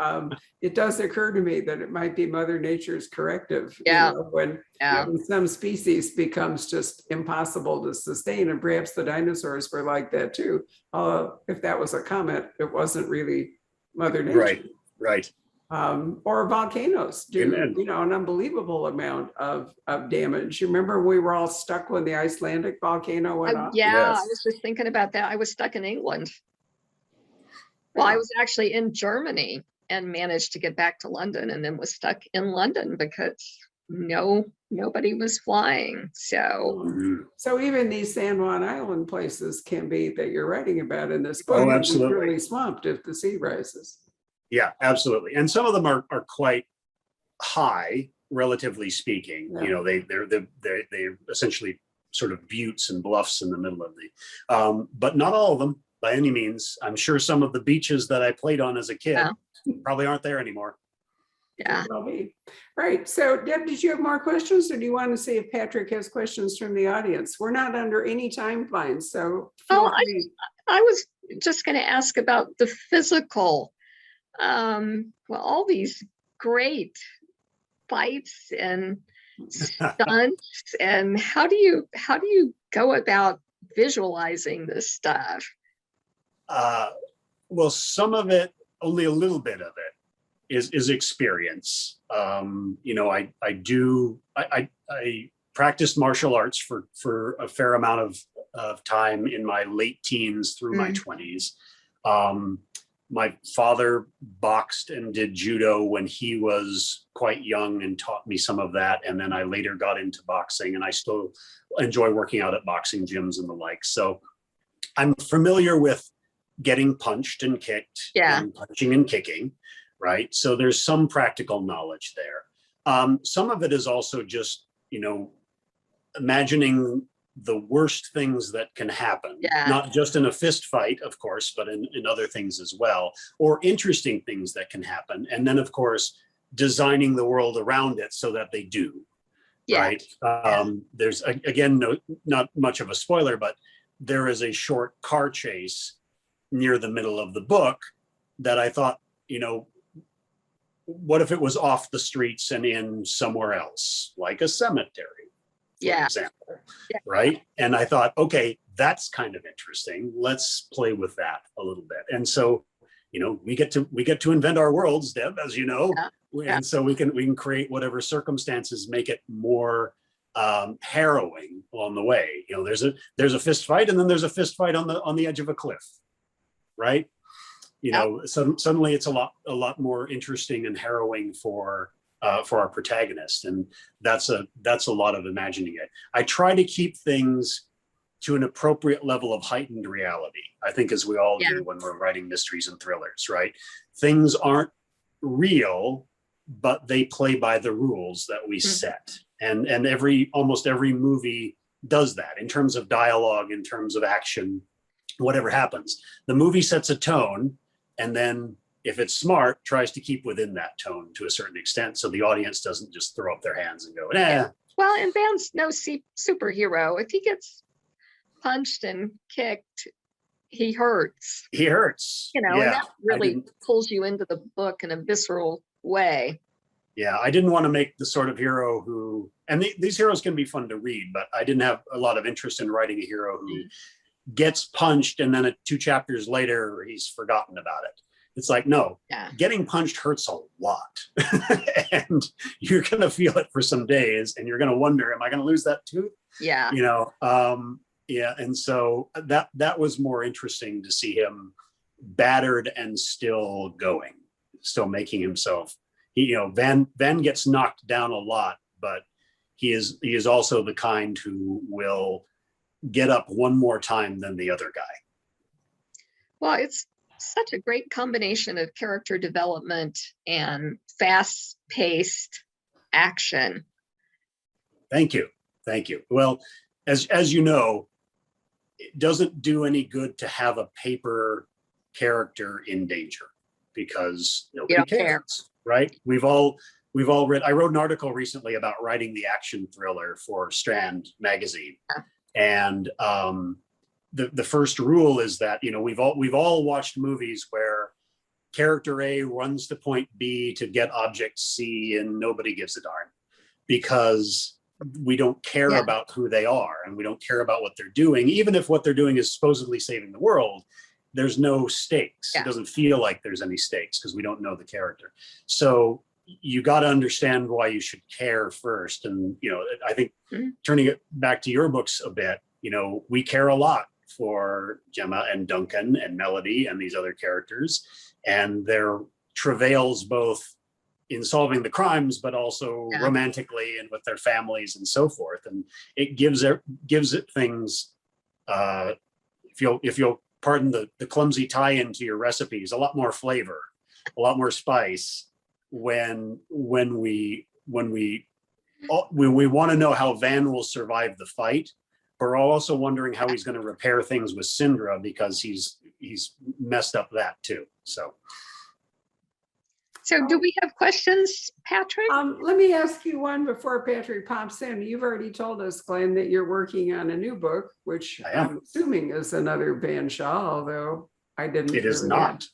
it does occur to me that it might be Mother Nature's corrective. When some species becomes just impossible to sustain, and perhaps the dinosaurs were like that too. If that was a comet, it wasn't really Mother Nature. Right. Or volcanoes do, an unbelievable amount of damage. You remember we were all stuck when the Icelandic volcano went off? I was just thinking about that. I was stuck in England. Well, I was actually in Germany and managed to get back to London, and then was stuck in London because nobody was flying. So even these San Juan Island places can be that you're writing about in this book. Oh, absolutely. Really swamped if the sea rises. Yeah, absolutely. And some of them are quite high, relatively speaking. They're essentially sort of buttes and bluffs in the middle of but not all of them by any means. I'm sure some of the beaches that I played on as a kid probably aren't there anymore. Yeah. Right. So Deb, did you have more questions, or do you want to see if Patrick has questions from the audience? We're not under any timeline, so. I was just going to ask about the physical. All these great fights and stunts, and how do you go about visualizing this stuff? Well, some of it, only a little bit of it is experience. I practiced martial arts for a fair amount of time in my late teens through my 20s. My father boxed and did judo when he was quite young and taught me some of that. And then I later got into boxing, and I still enjoy working out at boxing gyms and the like. So I'm familiar with getting punched and kicked, and punching and kicking, right? So there's some practical knowledge there. Some of it is also just, imagining the worst things that can happen, not just in a fist fight, of course, but in other things as well, or interesting things that can happen. And then, of course, designing the world around it so that they do, right? There's, again, not much of a spoiler, but there is a short car chase near the middle of the book that I thought, what if it was off the streets and in somewhere else, like a cemetery? For example, right? And I thought, okay, that's kind of interesting. Let's play with that a little bit. And so, we get to invent our worlds, Deb, as you know, and so we can create whatever circumstances make it more harrowing along the way. There's a fist fight, and then there's a fist fight on the edge of a cliff, right? Suddenly it's a lot more interesting and harrowing for our protagonist, and that's a lot of imagining it. I try to keep things to an appropriate level of heightened reality, I think, as we all do when we're writing mysteries and thrillers, right? Things aren't real, but they play by the rules that we set, and almost every movie does that in terms of dialogue, in terms of action, whatever happens. The movie sets a tone, and then if it's smart, tries to keep within that tone to a certain extent, so the audience doesn't just throw up their hands and go, "Eh." Well, and Van's no superhero. If he gets punched and kicked, he hurts. He hurts. You know, Yeah, and that really pulls you into the book in a visceral way. Yeah, I didn't want to make the sort of hero who, and these heroes can be fun to read, but I didn't have a lot of interest in writing a hero who gets punched and then 2 chapters later he's forgotten about it. It's like, no, getting punched hurts a lot. And you're going to feel it for some days and you're going to wonder, am I going to lose that tooth? Yeah. You know, yeah. And so that was more interesting to see him battered and still going, still making himself. You know, Van gets knocked down a lot, but he is also the kind who will get up one more time than the other guy. Well, it's such a great combination of character development and fast-paced action. Thank you. Well, as you know, it doesn't do any good to have a paper character in danger because nobody cares. Right? We've all read. I wrote an article recently about writing the action thriller for Strand magazine, and the first rule is that we've all watched movies where character A runs to point B to get object C, and nobody gives a darn because we don't care about who they are and we don't care about what they're doing, even if what they're doing is supposedly saving the world. There's no stakes. It doesn't feel like there's any stakes because we don't know the character. So you got to understand why you should care first. And, I think turning it back to your books a bit, we care a lot for Gemma and Duncan and Melody and these other characters and their travails both in solving the crimes, but also romantically and with their families and so forth. And it gives it things, if you'll pardon the clumsy tie-in to your recipes, a lot more flavor, a lot more spice when we want to know how Van will survive the fight. We're also wondering how he's going to repair things with Syndra because he's messed up that too. So do we have questions, Patrick? Let me ask you one before Patrick pops in. You've already told us, Glenn, that you're working on a new book, which I'm assuming is another Van Shaw, although I didn't. It is not.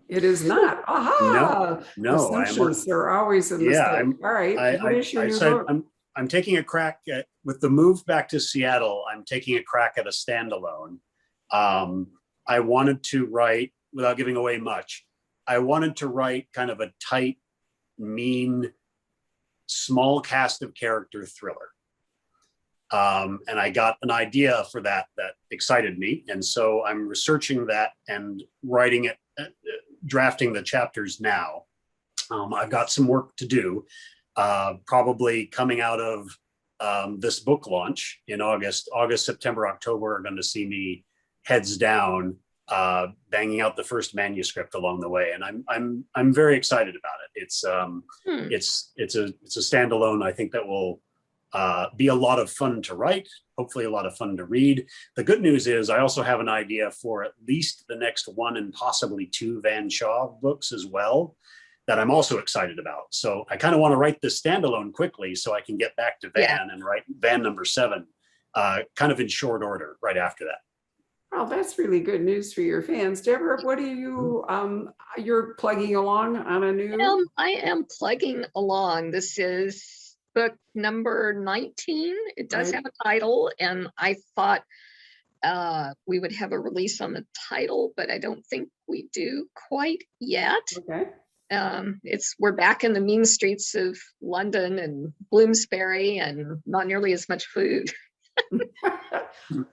It is not. Aha! No. Assumptions are always a mistake. All right. What is your new book? I'm taking a crack at, with the move back to Seattle, I'm taking a crack at a standalone. I wanted to write, without giving away much, I wanted to write kind of a tight, mean, small cast of character thriller. And I got an idea for that excited me. And so I'm researching that and writing it, drafting the chapters now. I've got some work to do, probably coming out of this book launch in August, September, October are going to see me heads down, banging out the first manuscript along the way, and I'm very excited about it. It's a standalone. I think that will be a lot of fun to write, hopefully a lot of fun to read. The good news is I also have an idea for at least the next 1 and possibly 2 Van Shaw books as well that I'm also excited about. So I kind of want to write this standalone quickly so I can get back to Van and write Van number 7 kind of in short order right after that. Oh, that's really good news for your fans. Deborah, what do you, you're plugging along on a new? I am plugging along. This is book number 19. It does have a title, and I thought we would have a release on the title, but I don't think we do quite yet. Okay. We're back in the mean streets of London and Bloomsbury and not nearly as much food.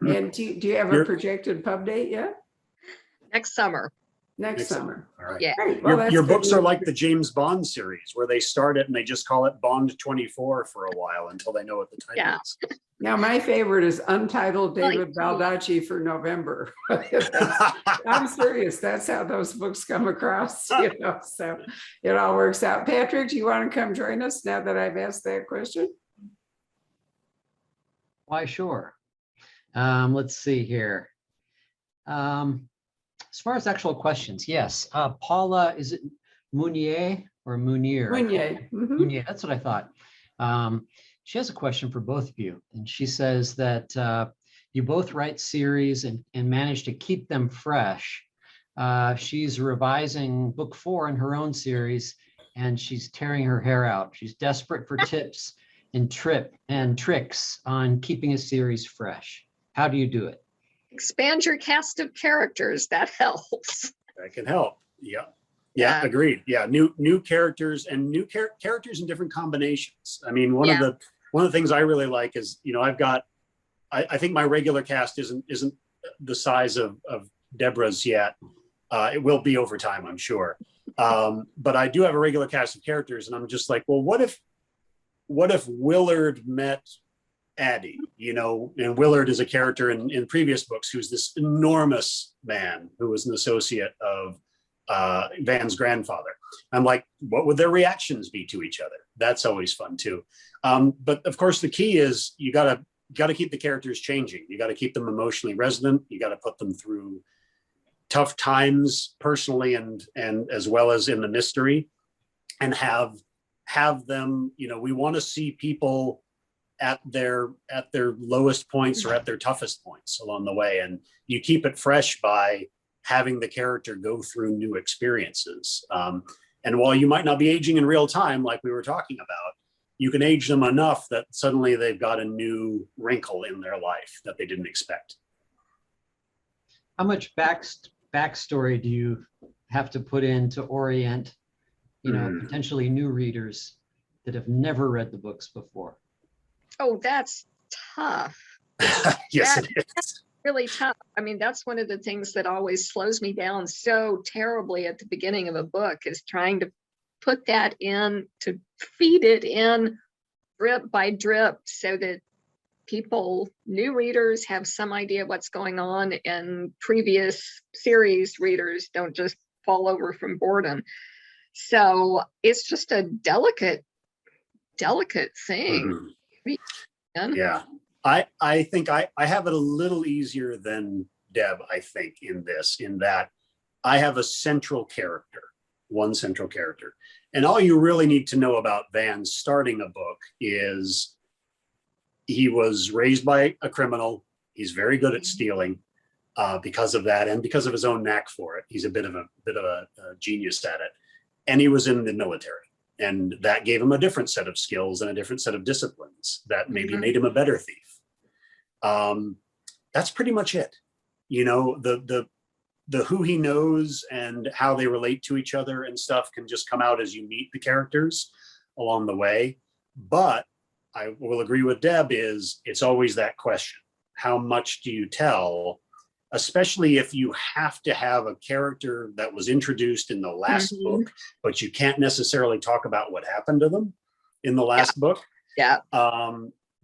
And do you have a projected pub date yet? Next summer. Next summer. All right. Yeah. Well, your books are like the James Bond series where they start it and they just call it Bond 24 for a while until they know what the title is. Now, my favorite is Untitled David Baldacci for November. I'm serious. That's how those books come across, so it all works out. Patrick, do you want to come join us now that I've asked that question? Why, sure. Let's see here. As far as actual questions, yes. Paula, is it Munier or Munier? Meunier. Mhm. Munier, that's what I thought. She has a question for both of you. And she says that you both write series and manage to keep them fresh. She's revising book 4 in her own series, and she's tearing her hair out. She's desperate for tips and tricks on keeping a series fresh. How do you do it? Expand your cast of characters. That helps. That can help. Yeah. Yeah. Agreed. Yeah, new characters and new characters in different combinations. I mean, one of the things I really like is, I've got, I think my regular cast isn't the size of Deborah's yet. It will be over time, I'm sure. But I do have a regular cast of characters, and I'm just like, well, what if Willard met Addie? And Willard is a character in previous books who's this enormous man who was an associate of Van's grandfather. I'm like, what would their reactions be to each other? That's always fun too. But of course, the key is you gotta keep the characters changing. You gotta keep them emotionally resonant. You gotta put them through tough times personally and as well as in the mystery, and have them. We want to see people at their lowest points or at their toughest points along the way, and you keep it fresh by having the character go through new experiences. And while you might not be aging in real time, like we were talking about, you can age them enough that suddenly they've got a new wrinkle in their life that they didn't expect. How much backstory do you have to put in to orient, potentially new readers that have never read the books before? Oh, that's tough. Yes, it is. Really tough. I mean, that's one of the things that always slows me down so terribly at the beginning of a book, is trying to put that in, to feed it in drip by drip, so that new readers have some idea what's going on, and previous series readers don't just fall over from boredom. So it's just a delicate thing. Mm-hmm. Yeah. I think I have it a little easier than Deb, I think, in that I have one central character. And all you really need to know about Van starting a book is he was raised by a criminal. He's very good at stealing because of that, and because of his own knack for it. He's a bit of a genius at it. And he was in the military. And that gave him a different set of skills and a different set of disciplines that maybe made him a better thief. That's pretty much it. The who he knows and how they relate to each other and stuff can just come out as you meet the characters along the way. But I will agree with Deb, it's always that question. How much do you tell? Especially if you have to have a character that was introduced in the last book, but you can't necessarily talk about what happened to them in the last book. Yeah.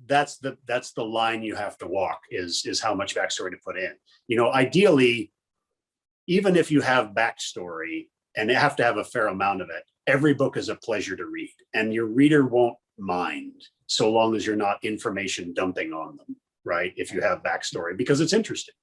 That's the line you have to walk, is how much backstory to put in. Ideally, even if you have backstory, and you have to have a fair amount of it, every book is a pleasure to read, and your reader won't mind so long as you're not information dumping on them, right? If you have backstory, because it's interesting.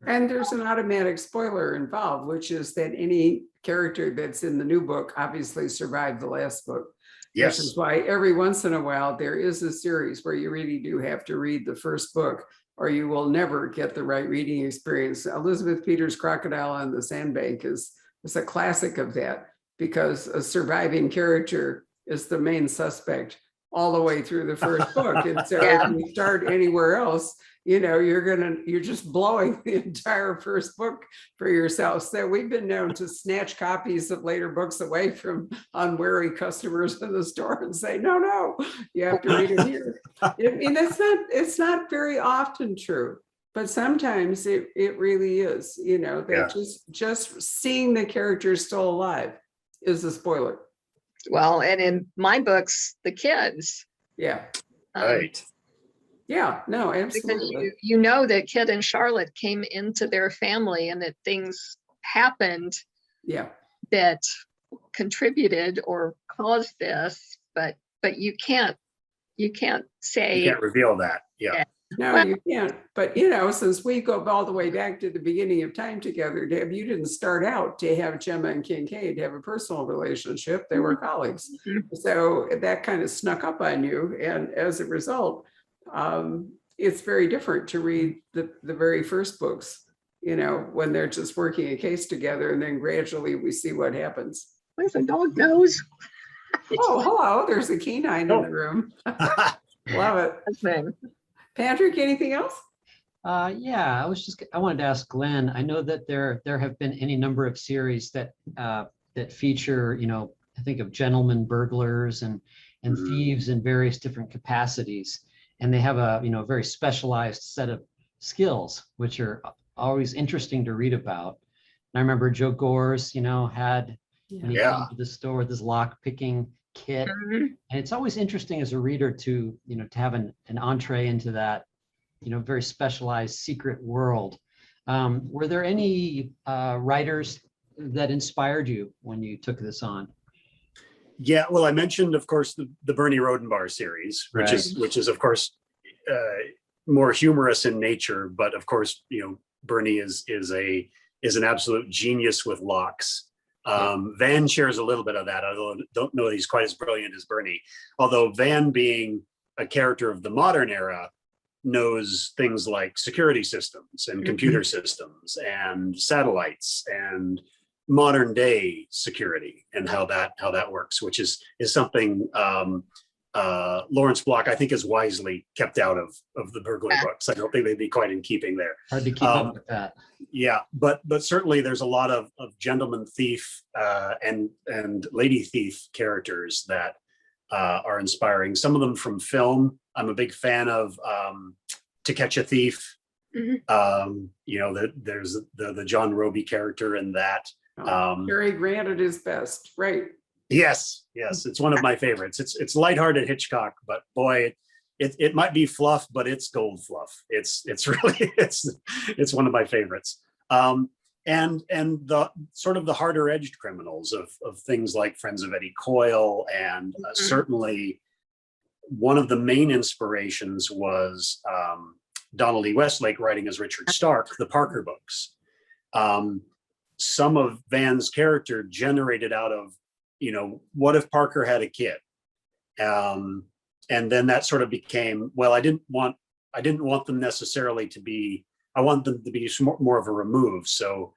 And there's an automatic spoiler involved, which is that any character that's in the new book obviously survived the last book. Yes. Which is why every once in a while there is a series where you really do have to read the first book, or you will never get the right reading experience. Elizabeth Peters' Crocodile on the Sandbank is a classic of that, because a surviving character is the main suspect all the way through the first book. And so if you start anywhere else, you're just blowing the entire first book for yourself. So we've been known to snatch copies of later books away from unwary customers in the store and say, no, you have to read it here. I mean, it's not very often true, but sometimes it really is, that just seeing the character still alive is a spoiler. Well, and in my books, the kids. Yeah. Right. Yeah, no, absolutely. Because you know that Kit and Charlotte came into their family, and that things happened that contributed or caused this, but you can't say, you can't reveal that. Yeah. No, Well- you can't. But, since we go all the way back to the beginning of time together, Deb, you didn't start out to have Gemma and Kincaid have a personal relationship. They were colleagues. Mhm. So that kind of snuck up on you. And as a result, it's very different to read the very first books, when they're just working a case together, and then gradually we see what happens. There's a dog nose. Oh, hello, there's a canine in the room. Love it. That's him. Patrick, anything else? Yeah, I wanted to ask Glenn. I know that there have been any number of series that feature, I think of gentlemen burglars and thieves in various different capacities, and they have a very specialized set of skills, which are always interesting to read about. And I remember Joe Gores, had when he came to the store with his lock picking kit. Mhm. And it's always interesting as a reader to have an entree into that, very specialized secret world. Were there any writers that inspired you when you took this on? Yeah, well, I mentioned, of course, the Bernie Rodenbar series, which Right. is of course more humorous in nature, but of course, Bernie is an absolute genius with locks. Van shares a little bit of that, although I don't know that he's quite as brilliant as Bernie. Although Van, being a character of the modern era, knows things like security systems and computer systems and satellites and modern day security and how that works, which is something Lawrence Block, I think, is wisely kept out of the burglary books. I don't think they'd be quite in keeping there. Hard to keep up with that. Yeah, but certainly there's a lot of gentleman thief and lady thief characters that are inspiring. Some of them from film. I'm a big fan of To Catch a Thief. Mhm. There's the John Roby character in that. Cary Grant at his best, right? Yes, it's one of my favorites. It's lighthearted Hitchcock, but boy, it might be fluff, but it's gold fluff. It's really it's one of my favorites. And the sort of the harder edged criminals of things like Friends of Eddie Coyle, and certainly one of the main inspirations was Donald E. Westlake writing as Richard Stark, the Parker books. Some of Van's character generated out of, what if Parker had a kid? And then that sort of became, well, I didn't want them necessarily to be, I want them to be more of a remove. So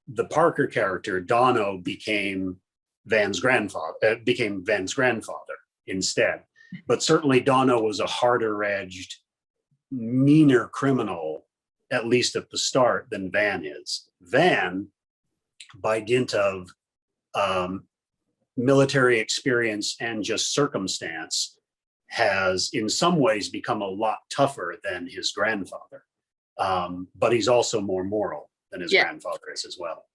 the Parker character, Dono, became Van's grandfather instead. But certainly Dono was a harder edged, meaner criminal, at least at the start, than Van is. Van, by dint of military experience and just circumstance, has in some ways become a lot tougher than his grandfather. But he's also more moral than his grandfather is as well.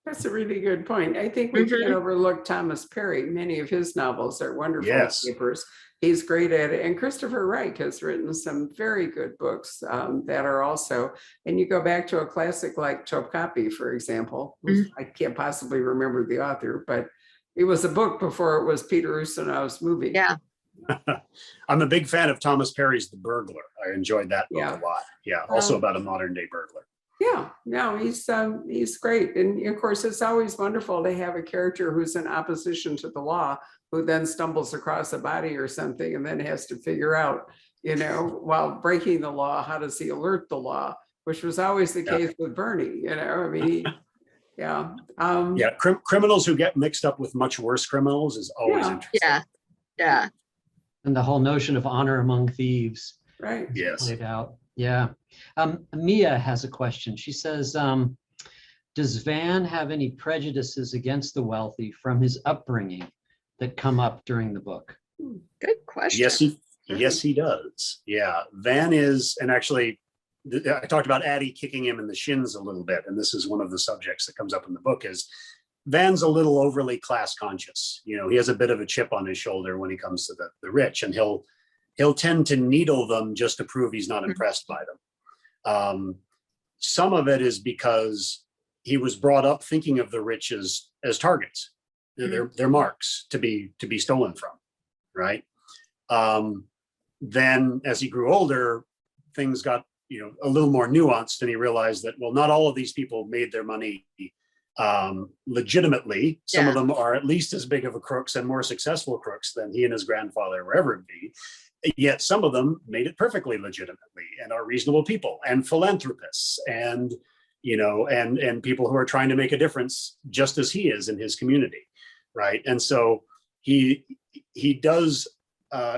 That's a really good point. I think we can't overlook Thomas Perry. Many of his novels are wonderful papers. He's great at it. And Christopher Reich has written some very good books that are also, and you go back to a classic like Topkapi, for example. I can't possibly remember the author, but it was a book before it was Peter Ustinov's movie. Yeah. I'm a big fan of Thomas Perry's The Burglar. I enjoyed that book a lot. Yeah, also about a modern day burglar. Yeah, no, he's great. And of course, it's always wonderful to have a character who's in opposition to the law, who then stumbles across a body or something and then has to figure out, while breaking the law, how does he alert the law, which was always the case with Bernie, I mean, criminals who get mixed up with much worse criminals is always interesting. Yeah. And the whole notion of honor among thieves. Right. Yes. Played out. Yeah. Mia has a question. She says, does Van have any prejudices against the wealthy from his upbringing that come up during the book? Good question. Yes, he does. Yeah. Van is, and actually, I talked about Addie kicking him in the shins a little bit, and this is one of the subjects that comes up in the book, is Van's a little overly class conscious. He has a bit of a chip on his shoulder when he comes to the rich, and he'll tend to needle them just to prove he's not impressed by them. Some of it is because he was brought up thinking of the rich as targets. They're marks to be stolen from, right? Then as he grew older, things got, a little more nuanced, and he realized that, well, not all of these people made their money legitimately. Some of them are at least as big of a crooks and more successful crooks than he and his grandfather were ever be. Yet some of them made it perfectly legitimately and are reasonable people and philanthropists and, and people who are trying to make a difference just as he is in his community. Right. And so he does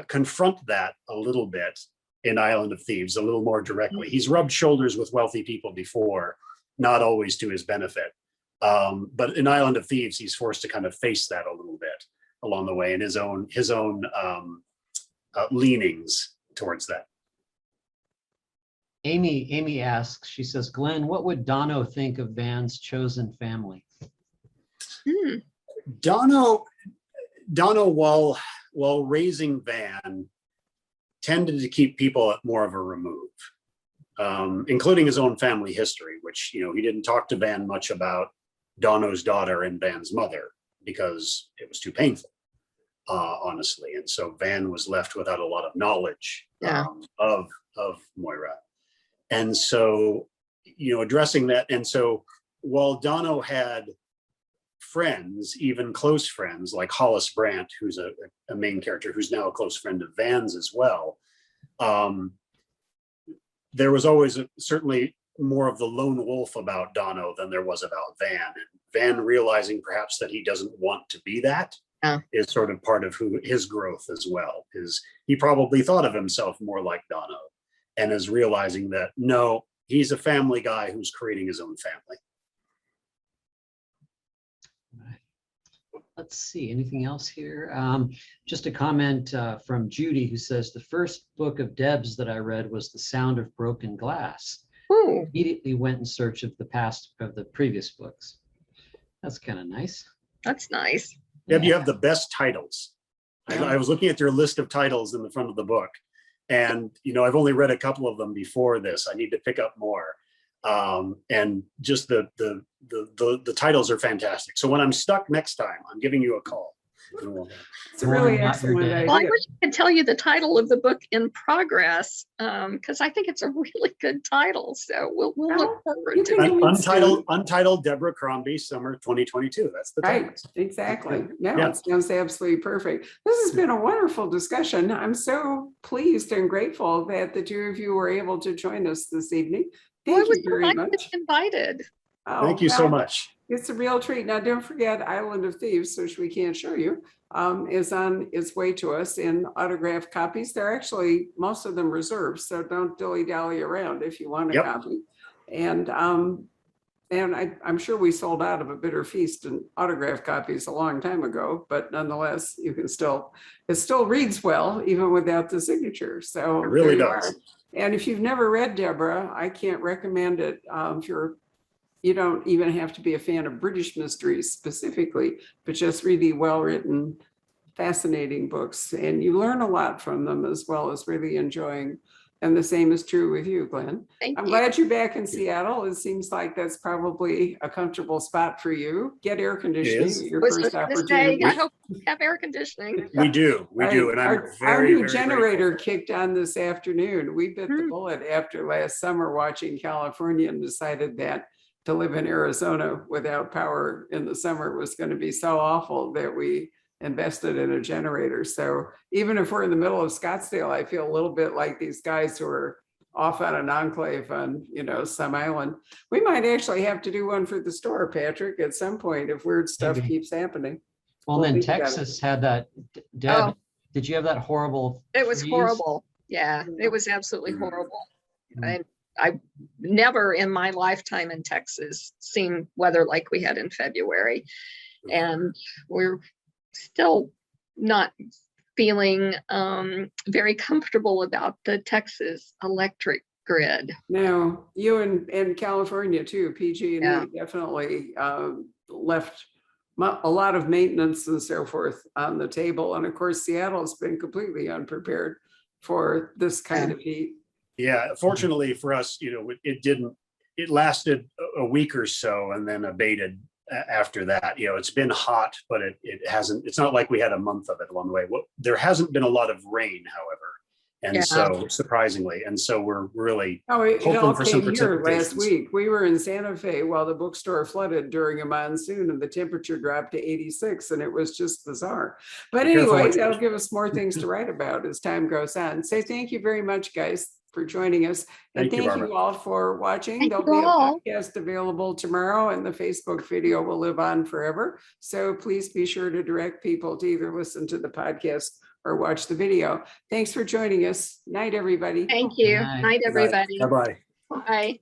confront that a little bit in Island of Thieves, a little more directly. He's rubbed shoulders with wealthy people before, not always to his benefit. But in Island of Thieves, he's forced to kind of face that a little bit along the way, and his own leanings towards that. Amy asks, she says, Glenn, what would Dono think of Van's chosen family? Dono, while raising Van, tended to keep people at more of a remove, including his own family history, which, he didn't talk to Van much about Dono's daughter and Van's mother because it was too painful, honestly. And so Van was left without a lot of knowledge of Moira. And so, addressing that. And so while Dono had friends, even close friends like Hollis Brandt, who's a main character who's now a close friend of Van's as well, there was always certainly more of the lone wolf about Dono than there was about Van. And Van realizing perhaps that he doesn't want to be that is sort of part of his growth as well. Is he probably thought of himself more like Dono and is realizing that, no, he's a family guy who's creating his own family. Let's see, anything else here? Just a comment from Judy, who says, the first book of Deb's that I read was The Sound of Broken Glass. Ooh. Immediately went in search of the previous books. That's kind of nice. That's nice. Deb, you have the best titles. I was looking at your list of titles in the front of the book, and I've only read a couple of them before this. I need to pick up more. And just the titles are fantastic. So when I'm stuck next time, I'm giving you a call. It's a really excellent idea. Well, I wish I could tell you the title of the book in progress, because I think it's a really good title. So we'll look forward to it. Untitled Deborah Crombie, summer 2022. That's the title. Right, exactly. No, it sounds absolutely perfect. This has been a wonderful discussion. I'm so pleased and grateful that the two of you were able to join us this evening. Thank you very much. Invited. Thank you so much. It's a real treat. Now, don't forget Island of Thieves, which we can't show you, is on its way to us in autographed copies. They're actually, most of them reserved, so don't dilly-dally around if you want a copy. And I'm sure we sold out of a Bitter Feast and autographed copies a long time ago, but nonetheless, you can it still reads well, even without the signature. So it really does. And if you've never read Deborah, I can't recommend it. You don't even have to be a fan of British mysteries specifically, but just really well-written, fascinating books. And you learn a lot from them, as well as really enjoying. And the same is true with you, Glenn. I'm glad you're back in Seattle. It seems like that's probably a comfortable spot for you. Get air conditioning. Your first opportunity. I hope you have air conditioning. We do. And our new generator kicked on this afternoon. We bit the bullet after last summer watching California and decided that to live in Arizona without power in the summer was going to be so awful that we invested in a generator. So even if we're in the middle of Scottsdale, I feel a little bit like these guys who are off on an enclave on, some island. We might actually have to do one for the store, Patrick, at some point if weird stuff keeps happening. Well, then Texas had that. Deb, did you have that horrible? It was horrible. Yeah, it was absolutely horrible. And I've never in my lifetime in Texas seen weather like we had in February. And we're still not feeling very comfortable about the Texas electric grid. No, you and California too, PG&E definitely left a lot of maintenance and so forth on the table. And of course, Seattle's been completely unprepared for this kind of heat. Yeah, fortunately for us, it lasted a week or so and then abated after that. It's been hot, but it's not like we had a month of it along the way. There hasn't been a lot of rain, however, And Yeah. so surprisingly, and so we're really Oh, it hoping all for some came here last precipitations. week. We were in Santa Fe while the bookstore flooded during a monsoon and the temperature dropped to 86 and it was just bizarre. But Be careful anyway, what you that'll wish give us more things to write about as time goes on. So thank you very much, guys, for joining us. And Thank you, thank Barbara. you all for watching. Thank There'll you be a all. podcast available tomorrow and the Facebook video will live on forever. So please be sure to direct people to either listen to the podcast or watch the video. Thanks for joining us. Night, everybody. Thank you. night. Night, everybody. Bye-bye. Bye.